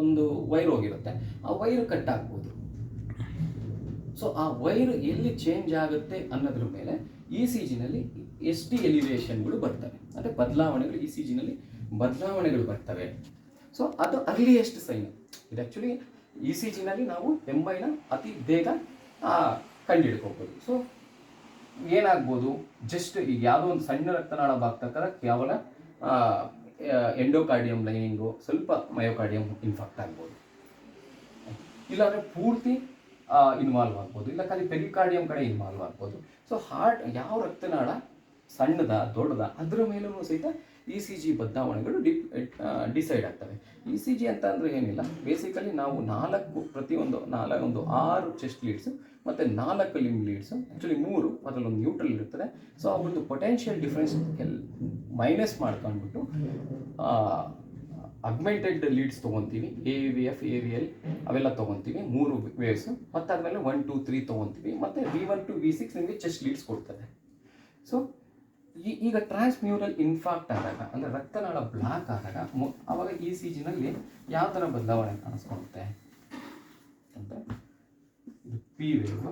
ಒಂದು ವೈರ್ ಹೋಗಿರುತ್ತೆ, ಆ ವೈರ್ ಕಟ್ ಆಗ್ಬೋದು. ಸೊ ಆ ವೈರ್ ಎಲ್ಲಿ ಚೇಂಜ್ ಆಗುತ್ತೆ ಅನ್ನೋದ್ರ ಮೇಲೆ ECGನಲ್ಲಿ ST ಎಲಿವೇಷನ್ಗಳು ಬರ್ತವೆ, ಅಂದರೆ ಬದಲಾವಣೆಗಳು ECGನಲ್ಲಿ ಬದಲಾವಣೆಗಳು ಬರ್ತವೆ. ಸೊ ಅದು ಅರ್ಲಿಯೆಸ್ಟ್ ಸೈನ್. ಇದು ಆ್ಯಕ್ಚುಲಿ ECGನಲ್ಲಿ ನಾವು MIನ ಅತಿ ಬೇಗ ಕಂಡುಹಿಡ್ಕೋಬೋದು. ಸೊ ಏನಾಗ್ಬೋದು, ಜಸ್ಟ್ ಈಗ ಯಾವುದೋ ಒಂದು ಸಣ್ಣ ರಕ್ತನಾಳ ಬಾಗ್ತಕ್ಕಂಥ ಕೇವಲ ಎಂಡೋಕಾರ್ಡಿಯಂ ಲೈನಿಂಗು, ಸ್ವಲ್ಪ ಮಯೋಕಾರ್ಡಿಯಂ ಇನ್ಫಾಕ್ಟ್ ಆಗ್ಬೋದು. ಇಲ್ಲಾಂದರೆ ಪೂರ್ತಿ ಇನ್ವಾಲ್ವ್ ಆಗ್ಬೋದು, ಇಲ್ಲ ಖಾಲಿ ಪೆರಿಕಾರ್ಡಿಯಂ ಕಡೆ ಇನ್ವಾಲ್ವ್ ಆಗ್ಬೋದು. ಸೊ ಹಾರ್ಟ್ ಯಾವ ರಕ್ತನಾಳ ಸಣ್ಣದ ದೊಡ್ಡದ ಅದರ ಮೇಲೂ ಸಹಿತ ಇ ಸಿ ಜಿ ಬದಲಾವಣೆಗಳು ಡಿಸೈಡ್ ಆಗ್ತವೆ. ಇ ಸಿ ಜಿ ಅಂತ ಅಂದರೆ ಏನಿಲ್ಲ, ಬೇಸಿಕಲಿ ನಾವು ಪ್ರತಿಯೊಂದು 6 ಚೆಸ್ಟ್ ಲೀಡ್ಸು ಮತ್ತು 4 ಲಿಂಬ್ ಲೀಡ್ಸು, ಆ್ಯಕ್ಚುಲಿ 3 ಅದರಲ್ಲೊಂದು ನ್ಯೂಟ್ರಲ್ ಇರ್ತದೆ. ಸೊ ಅವ್ರದ್ದು ಪೊಟೆನ್ಷಿಯಲ್ ಡಿಫ್ರೆನ್ಸ್ ಮೈನಸ್ ಮಾಡ್ಕೊಂಡ್ಬಿಟ್ಟು ಅಗ್ಮೆಂಟೆಡ್ ಲೀಡ್ಸ್ ತೊಗೊತೀವಿ, AVF AVL ಅವೆಲ್ಲ ತೊಗೊತೀವಿ, 3 ವೇವ್ಸು. ಮತ್ತಾದಮೇಲೆ 1 2 3 ತೊಗೊತೀವಿ, ಮತ್ತು V1 to V6 ನಿಮಗೆ ಚೆಸ್ಟ್ ಲೀಡ್ಸ್ ಕೊಡ್ತದೆ. ಸೊ ಈಗ ಟ್ರಾನ್ಸ್ಮ್ಯೂರಲ್ ಇನ್ಫಾಕ್ಟ್ ಆದಾಗ, ಅಂದರೆ ರಕ್ತನಾಳ ಬ್ಲಾಕ್ ಆದಾಗ ಆವಾಗ ಇ ಸಿ ಜಿನಲ್ಲಿ ಯಾವ ಥರ ಬದಲಾವಣೆ ಕಾಣಿಸ್ಕೊಳುತ್ತೆ ಅಂತ, ಇದು ಪಿ ವೇವ್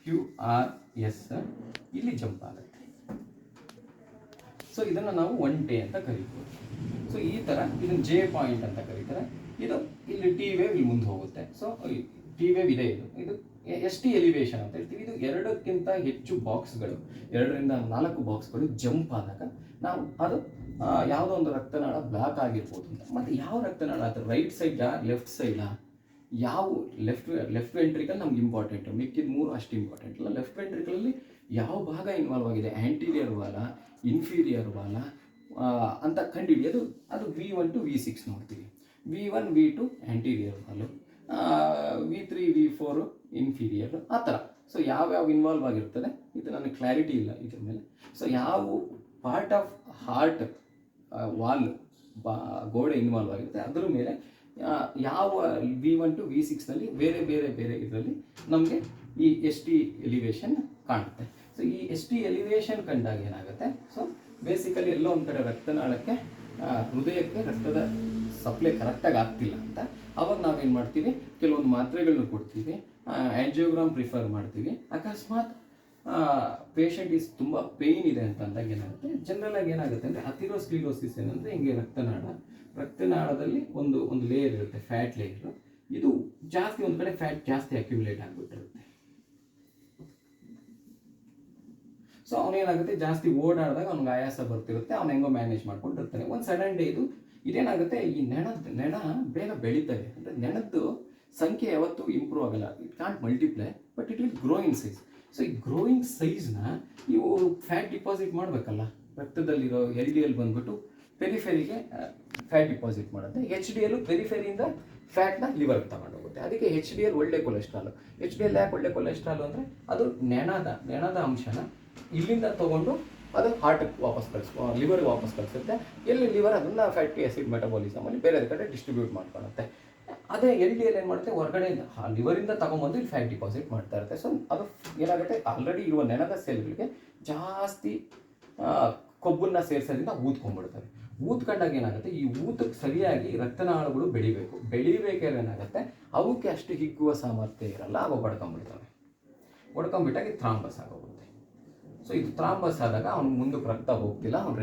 QRS ಇಲ್ಲಿ ಜಂಪ್ ಆಗುತ್ತೆ. ಸೊ ಇದನ್ನು ನಾವು 1 ಡೇ ಅಂತ ಕರಿಬೋದು. ಸೊ ಈ ಥರ ಇದನ್ನು J ಪಾಯಿಂಟ್ ಅಂತ ಕರೀತಾರೆ. ಇದು ಇಲ್ಲಿ ಟಿ ವೇವ್ ಇಲ್ಲಿ ಮುಂದೆ ಹೋಗುತ್ತೆ. ಸೊ ಟಿ ವೇವ್ ಇದೆ, ಇದು ST ಎಲಿವೇಶನ್ ಅಂತ ಹೇಳ್ತೀವಿ. ಇದು 2ಕ್ಕಿಂತ ಹೆಚ್ಚು ಬಾಕ್ಸ್ಗಳು, 2 ರಿಂದ 4 ಬಾಕ್ಸ್ಗಳು ಜಂಪ್ ಆದಾಗ ನಾವು ಅದು ಯಾವುದೋ ಒಂದು ರಕ್ತನಾಳ ಬ್ಲಾಕ್ ಆಗಿರ್ಬೋದು ಅಂತ. ಮತ್ತು ಯಾವ ರಕ್ತನಾಳ ಅದು ರೈಟ್ ಸೈಡಾ ಲೆಫ್ಟ್ ಸೈಡಾ, ಯಾವ ಲೆಫ್ಟ್ ವೆಂಟ್ರಿಕಲ್ ನಮ್ಗೆ ಇಂಪಾರ್ಟೆಂಟು, ಮಿಕ್ಕಿದ 3 ಅಷ್ಟು ಇಂಪಾರ್ಟೆಂಟ್ ಇಲ್ಲ. ಲೆಫ್ಟ್ ವೆಂಟ್ರಿಕಲಲ್ಲಿ ಯಾವ ಭಾಗ ಇನ್ವಾಲ್ವ್ ಆಗಿದೆ, ಆ್ಯಂಟೀರಿಯರ್ ವಾಲ, ಇನ್ಫೀರಿಯರ್ ವಾಲ ಅಂತ ಕಂಡುಹಿಡಿಯೋದು. ಅದು V1 to V6 ನೋಡ್ತೀವಿ. V1 V2 anterior Vaalu, V3 V4 inferior, ಆ ಥರ. ಸೊ ಯಾವ್ಯಾವ ಇನ್ವಾಲ್ವ್ ಆಗಿರ್ತದೆ ಇದು ನನಗೆ ಕ್ಲಾರಿಟಿ ಇಲ್ಲ ಇದ್ರ ಮೇಲೆ. ಸೊ ಯಾವ ಪಾರ್ಟ್ ಆಫ್ ಹಾರ್ಟ್ ವಾಲ್ ಗೋಡೆ ಇನ್ವಾಲ್ವ್ ಆಗಿರುತ್ತೆ ಅದರ ಮೇಲೆ ಯಾವ V1 to V6ನಲ್ಲಿ ಬೇರೆ ಬೇರೆ ಬೇರೆ ಇದರಲ್ಲಿ ನಮಗೆ ಈ ST ಎಲಿವೇಶನ್ ಕಾಣುತ್ತೆ. ಸೊ ಈ ST ಎಲಿವೇಶನ್ ಕಂಡಾಗ ಏನಾಗುತ್ತೆ, ಸೊ ಬೇಸಿಕಲಿ ಎಲ್ಲೋ ಒಂದು ಕಡೆ ರಕ್ತನಾಳಕ್ಕೆ ಹೃದಯಕ್ಕೆ ರಕ್ತದ ಸಪ್ಲೈ ಕರೆಕ್ಟಾಗಿ ಆಗ್ತಿಲ್ಲ ಅಂತ, ಅವಾಗ ನಾವೇನು ಮಾಡ್ತೀವಿ, ಕೆಲವೊಂದು ಮಾತ್ರೆಗಳನ್ನ ಕೊಡ್ತೀವಿ, ಆ್ಯಂಜಿಯೋಗ್ರಾಮ್ ಪ್ರಿಫರ್ ಮಾಡ್ತೀವಿ. ಅಕಸ್ಮಾತ್ ಪೇಷಂಟ್ ತುಂಬ ಪೇಯ್ನ್ ಇದೆ ಅಂತ ಅಂದಾಗ ಏನಾಗುತ್ತೆ, ಜನರಲಾಗಿ ಏನಾಗುತ್ತೆ ಅಂದರೆ ಅಥಿರೋಸ್ಕ್ಲಿರೋಸಿಸ್ ಏನಂದರೆ ಹಿಂಗೆ ರಕ್ತನಾಳದಲ್ಲಿ ಒಂದು ಲೇಯರ್ ಇರುತ್ತೆ, ಫ್ಯಾಟ್ ಲೇಯರು. ಇದು ಜಾಸ್ತಿ ಒಂದು ಕಡೆ ಫ್ಯಾಟ್ ಜಾಸ್ತಿ ಅಕ್ಯುಮುಲೇಟ್ ಆಗಿಬಿಟ್ಟಿರುತ್ತೆ. ಸೊ ಅವನೇನಾಗುತ್ತೆ, ಜಾಸ್ತಿ ಓಡಾಡಿದಾಗ ಅವ್ನಿಗೆ ಆಯಾಸ ಬರ್ತಿರುತ್ತೆ, ಅವ್ನು ಹೆಂಗೋ ಮ್ಯಾನೇಜ್ ಮಾಡ್ಕೊಂಡಿರ್ತಾನೆ. ಒಂದು ಸಡನ್ ಡೇ ಇದೇನಾಗುತ್ತೆ, ಈ ನೆಣ ಬೇಗ ಬೆಳೀತವೆ. ಅಂದರೆ ನೆಣದ್ದು ಸಂಖ್ಯೆ ಯಾವತ್ತೂ ಇಂಪ್ರೂವ್ ಆಗಲ್ಲ, it can't multiply, but it will grow in size. So ಈ ಗ್ರೋಯಿಂಗ್ ಸೈಜ್ನ ನೀವು ಫ್ಯಾಟ್ ಡಿಪಾಸಿಟ್ ಮಾಡಬೇಕಲ್ಲ, ರಕ್ತದಲ್ಲಿರೋ LDL ಬಂದ್ಬಿಟ್ಟು ಪೆರಿಫೆರಿಗೆ ಫ್ಯಾಟ್ ಡಿಪಾಸಿಟ್ ಮಾಡುತ್ತೆ. HDL ಪೆರಿಫೆರಿಯಿಂದ ಫ್ಯಾಟ್ನ ಲಿವರ್ಗೆ ತಗೊಂಡು ಹೋಗುತ್ತೆ. ಅದಕ್ಕೆ HDL ಒಳ್ಳೆ ಕೊಲೆಸ್ಟ್ರಾಲು. HDL ಯಾಕೆ ಒಳ್ಳೆ ಕೊಲೆಸ್ಟ್ರಾಲು ಅಂದರೆ ಅದು ನೆಣದ ಅಂಶನ ಇಲ್ಲಿಂದ ತೊಗೊಂಡು ಅದು ಹಾರ್ಟ್ಗೆ ವಾಪಸ್ ಲಿವರ್ಗೆ ವಾಪಸ್ ಕಳಿಸುತ್ತೆ. ಎಲ್ಲಿ ಲಿವರ್ ಅದನ್ನು ಫ್ಯಾಟಿ ಆ್ಯಸಿಡ್ ಮೆಟಬಾಲಿಸಮಲ್ಲಿ ಬೇರೆ ಕಡೆ ಡಿಸ್ಟ್ರಿಬ್ಯೂಟ್ ಮಾಡ್ಕೊಳುತ್ತೆ. ಅದೇ LDL ಏನು ಮಾಡುತ್ತೆ, ಹೊರಗಡೆಯಿಂದ ಲಿವರಿಂದ ತಗೊಂಬಂದು ಇಲ್ಲಿ ಫ್ಯಾಟ್ ಡಿಪಾಸಿಟ್ ಮಾಡ್ತಾ ಇರುತ್ತೆ. ಸೊ ಅದು ಏನಾಗುತ್ತೆ, ಆಲ್ರೆಡಿ ಇರುವ ನೆನದ ಸೆಲ್ಗಳಿಗೆ ಜಾಸ್ತಿ ಕೊಬ್ಬನ್ನು ಸೇರಿಸೋದ್ರಿಂದ ಊದ್ಕೊಂಡ್ಬಿಡ್ತವೆ. ಊದ್ಕೊಂಡಾಗ ಏನಾಗುತ್ತೆ, ಈ ಊತಕ್ಕೆ ಸರಿಯಾಗಿ ರಕ್ತನಾಳಗಳು ಬೆಳಿಬೇಕಾದ್ರೆ ಏನಾಗುತ್ತೆ, ಅವಕ್ಕೆ ಅಷ್ಟು ಹಿಗ್ಗುವ ಸಾಮರ್ಥ್ಯ ಇರಲ್ಲ, ಅವು ಹೊಡ್ಕೊಂಡ್ಬಿಟ್ಟಾಗ ಥ್ರಾಂಬಸ್ ಆಗೋಗುತ್ತೆ. ಸೊ ಇದು ಥ್ರಾಂಬಸ್ ಆದಾಗ ಅವ್ನು ಮುಂದಕ್ಕೆ ರಕ್ತ ಹೋಗ್ತಿಲ್ಲ, ಅವ್ನು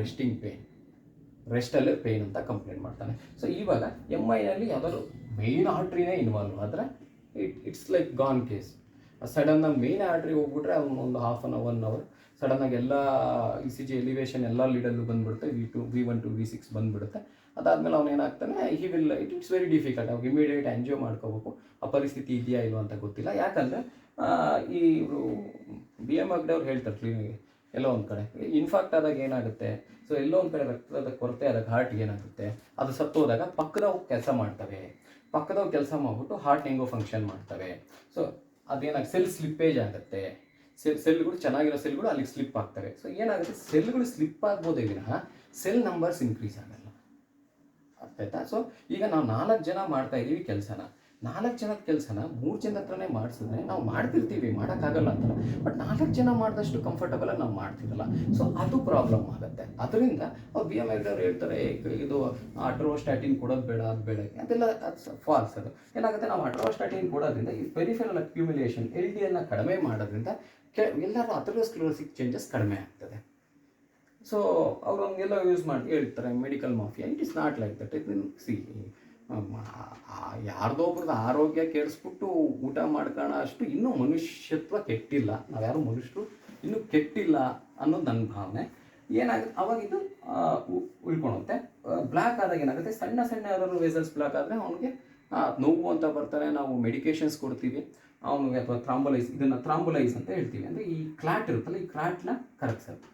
ರೆಸ್ಟಲ್ಲೇ ಪೇಯ್ನ್ ಅಂತ ಕಂಪ್ಲೇಂಟ್ ಮಾಡ್ತಾನೆ. ಸೊ ಇವಾಗ MIನಲ್ಲಿ ಯಾವ್ದಾದ್ರು ಮೇಯ್ನ್ ಆರ್ಟ್ರಿನೇ ಇನ್ವಾಲ್ವ್ ಆದರೆ ಇಟ್ಸ್ ಲೈಕ್ ಗಾನ್ ಕೇಸ್. ಸಡನ್ನಾಗಿ ಮೇಯ್ನ್ ಆರ್ಟ್ರಿ ಹೋಗ್ಬಿಟ್ರೆ ಅವ್ನು ಒಂದು ಹಾಫ್ ಅನ್ ಅವರ್ 1 ಅವರ್ ಸಡನ್ನಾಗಿ ಎಲ್ಲ ECG ಎಲಿವೇಶನ್ ಎಲ್ಲ ಲೀಡಲ್ಲೂ ಬಂದುಬಿಡುತ್ತೆ, V1 to V6 ಬಂದುಬಿಡುತ್ತೆ. ಅದಾದಮೇಲೆ ಅವ್ನು ಏನಾಗ್ತಾನೆ, ಇಟ್ಸ್ ವೆರಿ ಡಿಫಿಕಲ್ಟ್. ಅವ್ರಿಗೆ ಇಮಿಡಿಯೇಟ್ ಆ್ಯಂಜಿಯೋ ಮಾಡ್ಕೋಬೇಕು. ಆ ಪರಿಸ್ಥಿತಿ ಇದೆಯಾ ಇಲ್ವ ಅಂತ ಗೊತ್ತಿಲ್ಲ. ಯಾಕಂದರೆ ಈ ಇವರು BM ಹೆಗ್ಡೆ ಅವ್ರು ಹೇಳ್ತಾರೆ ಕ್ಲೀನಿಗೆ, ಎಲ್ಲೋ ಒಂದು ಕಡೆ ಇನ್ಫಾಕ್ಟ್ ಆದಾಗ ಏನಾಗುತ್ತೆ, ಸೊ ಎಲ್ಲೋ ಒಂದು ಕಡೆ ರಕ್ತದ ಕೊರತೆ ಆದಾಗ ಹಾರ್ಟ್ಗೆ ಏನಾಗುತ್ತೆ, ಅದು ಸತ್ತೋದಾಗ ಪಕ್ಕದವು ಕೆಲಸ ಮಾಡಿಬಿಟ್ಟು ಹಾರ್ಟ್ ಹೆಂಗೋ ಫಂಕ್ಷನ್ ಮಾಡ್ತವೆ. ಸೊ ಅದೇನಾಗುತ್ತೆ, ಸೆಲ್ ಸ್ಲಿಪ್ಪೇಜ್ ಆಗುತ್ತೆ, ಸೆಲ್ಗಳು ಚೆನ್ನಾಗಿರೋ ಸೆಲ್ಗಳು ಅಲ್ಲಿಗೆ ಸ್ಲಿಪ್ ಆಗ್ತವೆ. ಸೊ ಏನಾಗುತ್ತೆ, ಸೆಲ್ಗಳು ಸ್ಲಿಪ್ ಆಗ್ಬೋದೇ ವಿನಃ ಸೆಲ್ ನಂಬರ್ಸ್ ಇನ್ಕ್ರೀಸ್ ಆಗಲ್ಲ. ಅರ್ಥ ಆಯ್ತಾ? ಸೊ ಈಗ ನಾವು 4 ಜನ ಮಾಡ್ತಾ ಇದ್ದೀವಿ ಕೆಲಸನ, 4 ಜನದ ಕೆಲಸನ 3 ಜನದ ಹತ್ರನೇ ಮಾಡಿಸಿದ್ರೆ ನಾವು ಮಾಡ್ತಿರ್ತೀವಿ, ಮಾಡೋಕ್ಕಾಗಲ್ಲ ಅಂತ. ಬಟ್ 4 ಜನ ಮಾಡಿದಷ್ಟು ಕಂಫರ್ಟಬಲಾಗಿ ನಾವು ಮಾಡ್ತಿರಲ್ಲ. ಸೊ ಅದು ಪ್ರಾಬ್ಲಮ್ ಆಗುತ್ತೆ. ಅದರಿಂದ ಅವ್ರು BM ಹೆಗ್ಡೆ ಅವ್ರು ಹೇಳ್ತಾರೆ, ಇದು ಅಟ್ರೋಸ್ಟ್ಯಾಟಿನ್ ಕೊಡೋದು ಬೇಡ, ಅದು ಬೇಡ, ಅದೆಲ್ಲ ಫಾಲ್ಸ್. ಅದು ಏನಾಗುತ್ತೆ, ನಾವು ಅಟ್ರೋಸ್ಟ್ಯಾಟಿನ್ ಕೊಡೋದ್ರಿಂದ ಈ ಪೆರಿಫೆರಲ್ ಅಕ್ಯುಮುಲೇಷನ್ LDLನ ಕಡಿಮೆ ಮಾಡೋದ್ರಿಂದ ಎಲ್ಲರೂ ಅಥೆರೋಸ್ಕ್ಲೆರೋಸಿಸ್ ಚೇಂಜಸ್ ಕಡಿಮೆ ಆಗ್ತದೆ. ಸೊ ಅವ್ರು ಹಂಗೆಲ್ಲ ಯೂಸ್ ಮಾಡಿ ಹೇಳ್ತಾರೆ medical mafia. It is not like that. ಯಾರ್ದೋ ಒಬ್ರದ್ದು ಆರೋಗ್ಯ ಕೆಡಿಸ್ಬಿಟ್ಟು ಊಟ ಮಾಡ್ಕೊಳ್ಳೋ ಅಷ್ಟು ಇನ್ನೂ ಮನುಷ್ಯತ್ವ ಕೆಟ್ಟಿಲ್ಲ, ನಾವ್ಯಾರು ಮನುಷ್ಯರು ಇನ್ನೂ ಕೆಟ್ಟಿಲ್ಲ ಅನ್ನೋದು ನನ್ನ ಭಾವನೆ. ಏನಾಗುತ್ತೆ, ಅವಾಗ ಇದು ಉಳ್ಕೊಳುತ್ತೆ. ಬ್ಲಾಕ್ ಆದಾಗ ಏನಾಗುತ್ತೆ, ಸಣ್ಣ ಯಾವ್ದಾದ್ರು ವೆಸಲ್ಸ್ ಬ್ಲಾಕ್ ಆದರೆ ಅವನಿಗೆ ನೋವು ಅಂತ ಬರ್ತಾನೆ, ನಾವು ಮೆಡಿಕೇಶನ್ಸ್ ಕೊಡ್ತೀವಿ ಅವನಿಗೆ, ಅಥವಾ ಇದನ್ನು ಥ್ರಾಂಬೋಲೈಸ್ ಅಂತ ಹೇಳ್ತೀವಿ. ಅಂದರೆ ಈ ಕ್ಲಾಟ್ ಇರುತ್ತಲ್ಲ, ಈ ಕ್ಲಾಟ್ನ ಕರಗಿಸೋದು,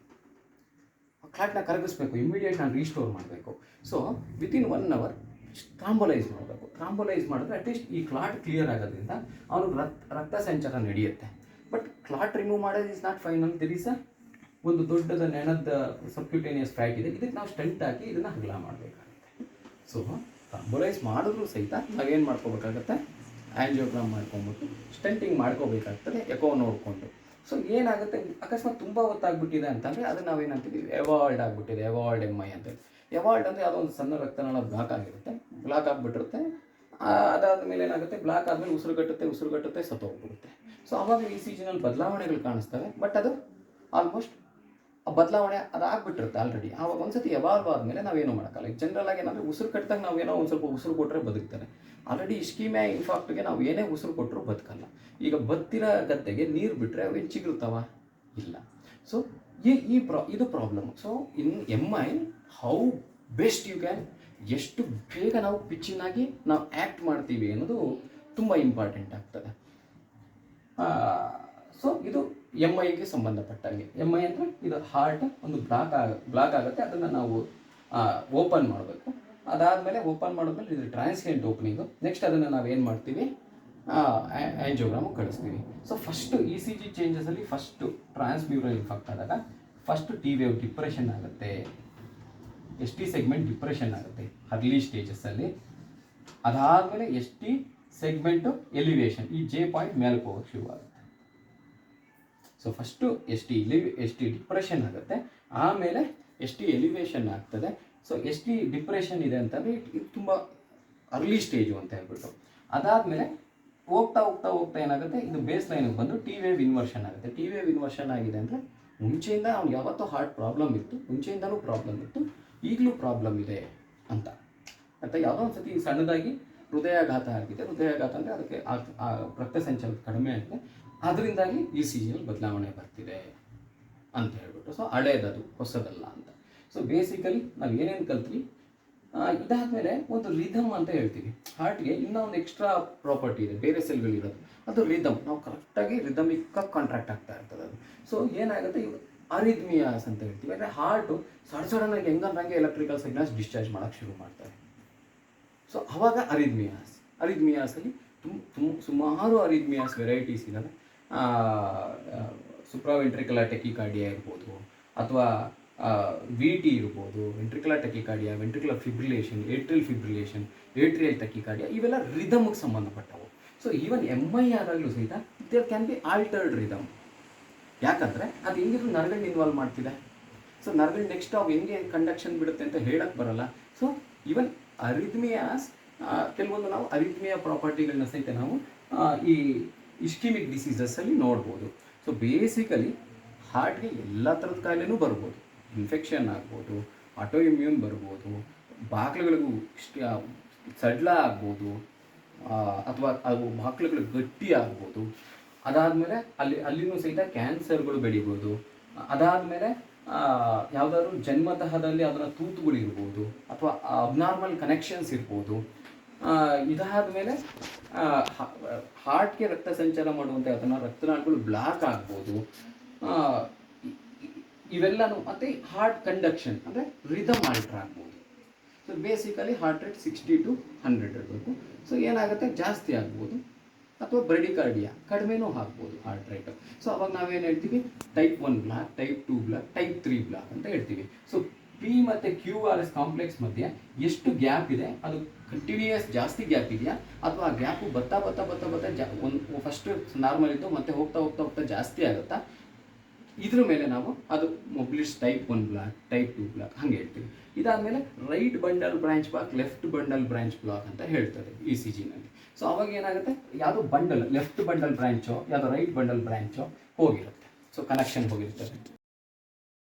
ಕ್ಲಾಟ್ನ ಕರಗಿಸ್ಬೇಕು, ಇಮಿಡಿಯೇಟ್ ನಾನು ರೀಸ್ಟೋರ್ ಮಾಡಬೇಕು. ಸೊ ವಿತಿನ್ 1 hour ಥ್ರಾಂಬೋಲೈಸ್ ಮಾಡಬೇಕು. ಥ್ರಾಂಬೋಲೈಸ್ ಮಾಡಿದ್ರೆ ಅಟ್ಲೀಸ್ಟ್ ಈ ಕ್ಲಾಟ್ ಕ್ಲಿಯರ್ ಆಗೋದ್ರಿಂದ ಅವನಿಗೆ ರಕ್ತ ಸಂಚಾರ ನಡೆಯುತ್ತೆ. ಬಟ್ ಕ್ಲಾಟ್ ರಿಮೂವ್ ಮಾಡೋದು is not final. There is ಒಂದು ದೊಡ್ಡದ ನೆನದ ಸಬ್ಕ್ಯೂಟೇನಿಯಸ್ ಫ್ಯಾಟ್ ಇದೆ, ಇದಕ್ಕೆ ನಾವು ಸ್ಟೆಂಟ್ ಹಾಕಿ ಇದನ್ನು ಅಗಲ ಮಾಡಬೇಕಾಗುತ್ತೆ. ಸೊ ಥ್ರಾಂಬೋಲೈಸ್ ಮಾಡಿದ್ರು ಸಹಿತ ನಾವೇನು ಮಾಡ್ಕೋಬೇಕಾಗತ್ತೆ, ಆ್ಯಂಜಿಯೋಗ್ರಾಮ್ ಮಾಡ್ಕೊಂಬಿಟ್ಟು ಸ್ಟೆಂಟಿಂಗ್ ಮಾಡ್ಕೋಬೇಕಾಗ್ತದೆ, ಎಕೋ ನೋಡಿಕೊಂಡು. ಸೊ ಏನಾಗುತ್ತೆ, ಅಕಸ್ಮಾತ್ ತುಂಬ ಹೊತ್ತಾಗ್ಬಿಟ್ಟಿದೆ ಅಂತಂದರೆ ಅದನ್ನು ನಾವೇನಂತೀವಿ, ಎವಾಲ್ಡ್ ಆಗಿಬಿಟ್ಟಿದೆ, ಎವಾಲ್ಡ್ MI ಅಂತೇಳಿ. ಎವಾಲ್ಡ್ ಅಂದರೆ ಯಾವುದೋ ಒಂದು ಸಣ್ಣ ರಕ್ತನಾಳ ಬ್ಲಾಕ್ ಆಗಿರುತ್ತೆ, ಬ್ಲಾಕ್ ಆಗಿಬಿಟ್ಟಿರುತ್ತೆ. ಅದಾದಮೇಲೆ ಏನಾಗುತ್ತೆ, ಬ್ಲಾಕ್ ಆದಮೇಲೆ ಉಸಿರುಗಟ್ಟುತ್ತೆ, ಸತ್ತೋಗ್ಬಿಡುತ್ತೆ. ಸೊ ಆವಾಗ ECG ನಲ್ಲಿ ಬದಲಾವಣೆಗಳು ಕಾಣಿಸ್ತವೆ. ಬಟ್ ಅದು ಆಲ್ಮೋಸ್ಟ್ ಆ ಬದಲಾವಣೆ ಅದಾಗ್ಬಿಟ್ಟಿರುತ್ತೆ ಆಲ್ರೆಡಿ. ಆವಾಗ ಒಂದ್ಸತಿ ಎವಾಲ್ವ್ ಆದಮೇಲೆ ನಾವೇನು ಮಾಡೋಕ್ಕಲ್ಲ. ಈಗ ಜನರಲ್ ಆಗಿ ಏನಾದರೂ ಉಸಿರು ಕಟ್ಟಿದಾಗ ನಾವೇನೋ ಒಂದು ಸ್ವಲ್ಪ ಉಸಿರು ಕೊಟ್ಟರೆ ಬದುಕ್ತಾರೆ. ಆಲ್ರೆಡಿ ಇಸ್ಕೀಮಿಯಾ ಇನ್ಫಾರ್ಕ್ಟ್ಗೆ ನಾವು ಏನೇ ಉಸಿರು ಕೊಟ್ಟರು ಬದುಕಲ್ಲ. ಈಗ ಬತ್ತಿರೋ ಗದ್ದೆಗೆ ನೀರು ಬಿಟ್ಟರೆ ಅವೇನು ಚಿಗುರುತ್ತವ? ಇಲ್ಲ. ಸೊ ಇದು problem. So in MI how best you can, ಎಷ್ಟು ಬೇಗ ನಾವು ಪಿಚ್ಚಿನಾಗಿ ನಾವು ಆ್ಯಕ್ಟ್ ಮಾಡ್ತೀವಿ ಅನ್ನೋದು ತುಂಬ ಇಂಪಾರ್ಟೆಂಟ್ ಆಗ್ತದೆ. ಸೊ ಇದು MIಗೆ ಸಂಬಂಧಪಟ್ಟಾಗೆ. MI ಅಂದರೆ ಇದು ಹಾರ್ಟ್ ಒಂದು ಬ್ಲಾಕ್ ಆಗುತ್ತೆ, ಅದನ್ನು ನಾವು ಓಪನ್ ಮಾಡಬೇಕು. ಅದಾದಮೇಲೆ ಓಪನ್ ಮಾಡಿದ್ಮೇಲೆ ಇದು ಟ್ರಾನ್ಸಿಯೆಂಟ್ ಓಪನಿಂಗು. ನೆಕ್ಸ್ಟ್ ಅದನ್ನು ನಾವೇನು ಮಾಡ್ತೀವಿ, ಆ್ಯಂಜಿಯೋಗ್ರಾಮು ಕಳಿಸ್ತೀವಿ. ಸೊ ಫಸ್ಟು ECG ಚೇಂಜಸಲ್ಲಿ ಫಸ್ಟು ಟ್ರಾನ್ಸ್ಮ್ಯೂರಲ್ ಇನ್ಫಾಕ್ಟ್ ಆದಾಗ ಫಸ್ಟು T ವೇವ್ ಡಿಪ್ರೆಷನ್ ಆಗುತ್ತೆ, ST ಸೆಗ್ಮೆಂಟ್ ಡಿಪ್ರೆಷನ್ ಆಗುತ್ತೆ ಅರ್ಲಿ ಸ್ಟೇಜಸ್ಸಲ್ಲಿ. ಅದಾದಮೇಲೆ ST ಸೆಗ್ಮೆಂಟು ಎಲಿವೇಷನ್, ಈ J ಪಾಯಿಂಟ್ ಮೇಲಕ್ಕೆ ಹೋಗೋಕ್ಕೆ ಶುರು ಆಗುತ್ತೆ. ಸೊ ಫಸ್ಟು ST ಡಿಪ್ರೆಷನ್ ಆಗುತ್ತೆ, ಆಮೇಲೆ ST ಎಲಿವೇಷನ್ ಆಗ್ತದೆ. ಸೊ ST ಡಿಪ್ರೆಷನ್ ಇದೆ ಅಂತಂದರೆ ಇದು ತುಂಬ ಅರ್ಲಿ ಸ್ಟೇಜು ಅಂತ ಹೇಳ್ಬಿಟ್ಟು. ಅದಾದಮೇಲೆ ಹೋಗ್ತಾ ಏನಾಗುತ್ತೆ, ಇದು ಬೇಸ್ ಲೈನಿಗೆ ಬಂದು T ವೇವ್ ಇನ್ವರ್ಷನ್ ಆಗುತ್ತೆ. T ವೇವ್ ಇನ್ವರ್ಷನ್ ಆಗಿದೆ ಅಂದರೆ ಮುಂಚೆಯಿಂದ ಅವ್ನು ಯಾವತ್ತೂ ಹಾರ್ಟ್ ಪ್ರಾಬ್ಲಮ್ ಇತ್ತು, ಮುಂಚೆಯಿಂದಲೂ ಪ್ರಾಬ್ಲಮ್ ಇತ್ತು, ಈಗಲೂ ಪ್ರಾಬ್ಲಮ್ ಇದೆ ಅಂತ. ಮತ್ತು ಯಾವುದೋ ಒಂದು ಸತಿ ಸಣ್ಣದಾಗಿ ಹೃದಯಾಘಾತ ಆಗಿದೆ, ಹೃದಯಾಘಾತ ಅಂದರೆ ಅದಕ್ಕೆ ರಕ್ತ ಸಂಚಾರ ಕಡಿಮೆ ಆಗಿದೆ, ಅದರಿಂದಾಗಿ ECGಯಲ್ಲಿ ಬದಲಾವಣೆ ಬರ್ತಿದೆ ಅಂತ ಹೇಳ್ಬಿಟ್ಟು. ಸೊ ಹಳೇದದು ಹೊಸದಲ್ಲ ಅಂತ. ಸೊ ಬೇಸಿಕಲಿ ನಾವು ಏನೇನು ಕಲ್ತ್ವಿ, ಇದಾದಮೇಲೆ ಒಂದು ರಿದಮ್ ಅಂತ ಹೇಳ್ತೀವಿ. ಹಾರ್ಟ್ಗೆ ಇನ್ನೂ ಒಂದು ಎಕ್ಸ್ಟ್ರಾ ಪ್ರಾಪರ್ಟಿ ಇದೆ, ಬೇರೆ ಸೆಲ್ಗಳಿರೋದು, ಅದು ರಿದಮ್. ನಾವು ಕರೆಕ್ಟಾಗಿ ರಿದಮಿಕ್ಕಾಗಿ ಕಾಂಟ್ರಾಕ್ಟ್ ಆಗ್ತಾ ಇರ್ತದೆ ಅದು. ಸೊ ಏನಾಗುತ್ತೆ, ಇವು ಅರಿದ್ಮಿಯಾಸ್ ಅಂತ ಹೇಳ್ತೀವಿ. ಅಂದರೆ ಹಾರ್ಟು ಸಡನ್ನಾಗಿ ಹೆಂಗಂಗೆ ಎಲೆಕ್ಟ್ರಿಕಲ್ ಸಿಗ್ನಲ್ಸ್ ಡಿಸ್ಚಾರ್ಜ್ ಮಾಡೋಕ್ಕೆ ಶುರು ಮಾಡ್ತಾರೆ. ಸೊ ಆವಾಗ ಅರಿದ್ಮಿಯಾಸಲ್ಲಿ ಸುಮಾರು ಅರಿದ್ಮಿಯಾಸ್ ವೆರೈಟೀಸ್ ಇದ್ದಾವೆ. ಸುಪ್ರಾವೆಂಟ್ರಿಕುಲರ್ ಟೆಕಿಕಾರ್ಡಿಯಾ ಇರ್ಬೋದು, ಅಥವಾ VT ಇರ್ಬೋದು, ventricular tachycardia, ventricular fibrillation, atrial tachycardia, ಇವೆಲ್ಲ ರಿದಮ್ಗೆ ಸಂಬಂಧಪಟ್ಟವು. ಸೊ ಈವನ್ MI ಆದಾಗಲೂ ಸಹಿತ there can be altered rhythm. ಯಾಕಂದರೆ ಅದು ಹೆಂಗಿದ್ರು ನರಗಳನ್ನ ಇನ್ವಾಲ್ವ್ ಮಾಡ್ತಿದೆ. ಸೊ ನರಗಳು ನೆಕ್ಸ್ಟ್ ಅವು ಹೆಂಗೆ ಕಂಡಕ್ಷನ್ ಬಿಡುತ್ತೆ ಅಂತ ಹೇಳಕ್ಕೆ ಬರಲ್ಲ. ಸೊ ಈವನ್ ಅರಿದ್ಮಿಯಾಸ್, ಕೆಲವೊಂದು ನಾವು ಅರಿದ್ಮಿಯಾ ಪ್ರಾಪರ್ಟಿಗಳನ್ನ ಸಹಿತ ನಾವು ಈ ಇಸ್ಕಿಮಿಕ್ ಡಿಸೀಸಸ್ಸಲ್ಲಿ ನೋಡ್ಬೋದು. ಸೊ ಬೇಸಿಕಲಿ ಹಾರ್ಟ್ಗೆ ಎಲ್ಲ ಥರದ ಕಾಯಿಲೆನೂ ಬರ್ಬೋದು. ಇನ್ಫೆಕ್ಷನ್ ಆಗ್ಬೋದು, ಆಟೋ ಇಮ್ಯೂನ್ ಬರ್ಬೋದು, ಬಾಕ್ಲುಗಳಿಗೂ ಸಡ್ಲ ಆಗ್ಬೋದು, ಅಥವಾ ಅದು ಬಾಕ್ಲುಗಳು ಗಟ್ಟಿ ಆಗ್ಬೋದು. ಅದಾದಮೇಲೆ ಅಲ್ಲಿನೂ ಸಹಿತ ಕ್ಯಾನ್ಸರ್ಗಳು ಬೆಳಿಬೋದು. ಅದಾದಮೇಲೆ ಯಾವುದಾದ್ರು ಜನ್ಮತಃದಲ್ಲಿ ಅದರ ತೂತುಗಳಿರ್ಬೋದು, ಅಥವಾ ಅಬ್ನಾರ್ಮಲ್ ಕನೆಕ್ಷನ್ಸ್ ಇರ್ಬೋದು. ಇದಾದ ಮೇಲೆ ಹಾರ್ಟ್ಗೆ ರಕ್ತ ಸಂಚಾರ ಮಾಡುವಂಥ ಅದನ್ನು ರಕ್ತನಾಳಗಳು ಬ್ಲಾಕ್ ಆಗ್ಬೋದು. ಇವೆಲ್ಲನೂ ಮತ್ತು ಹಾರ್ಟ್ ಕಂಡಕ್ಷನ್ ಅಂದರೆ ರಿದಮ್ ಆಲ್ಟರ್ ಆಗ್ಬೋದು. So basically heart rate 60 to 100 ಇರಬೇಕು. ಸೊ ಏನಾಗುತ್ತೆ, ಜಾಸ್ತಿ ಆಗ್ಬೋದು, ಅಥವಾ ಬ್ರೆಡಿಕಾರ್ಡಿಯಾ ಕಡಿಮೆನೂ ಆಗ್ಬೋದು ಹಾರ್ಟ್ ರೇಟು. ಸೊ ಅವಾಗ ನಾವೇನು ಹೇಳ್ತೀವಿ, type 1 block, type 2 block, type 3 block ಅಂತ ಹೇಳ್ತೀವಿ. ಸೊ P ಮತ್ತು QRS ಕಾಂಪ್ಲೆಕ್ಸ್ ಮಧ್ಯೆ ಎಷ್ಟು ಗ್ಯಾಪ್ ಇದೆ, ಅದು ಕಂಟಿನ್ಯೂಯಸ್ ಜಾಸ್ತಿ ಗ್ಯಾಪ್ ಇದೆಯಾ, ಅಥವಾ ಆ ಗ್ಯಾಪು ಬತ್ತಾ ಒಂದು ಫಸ್ಟ್ ನಾರ್ಮಲ್ ಇದ್ದು ಮತ್ತೆ ಹೋಗ್ತಾ ಜಾಸ್ತಿ ಆಗುತ್ತಾ, ಇದ್ರ ಮೇಲೆ ನಾವು ಅದು Mobitz type 1 block, type 2 block ಹಂಗೆ ಹೇಳ್ತೀವಿ. ಇದಾದಮೇಲೆ right bundle branch block, left bundle branch block ಅಂತ ಹೇಳ್ತದೆ ECGನಲ್ಲಿ. ಸೊ ಅವಾಗ ಏನಾಗುತ್ತೆ, ಯಾವುದೋ ಬಂಡಲ್ ಲೆಫ್ಟ್ ಬಂಡಲ್ ಬ್ರಾಂಚೋ ಯಾವುದೋ ರೈಟ್ ಬಂಡಲ್ ಬ್ರಾಂಚೋ ಹೋಗಿರುತ್ತೆ. So connection ಹೋಗಿರ್ತದೆ.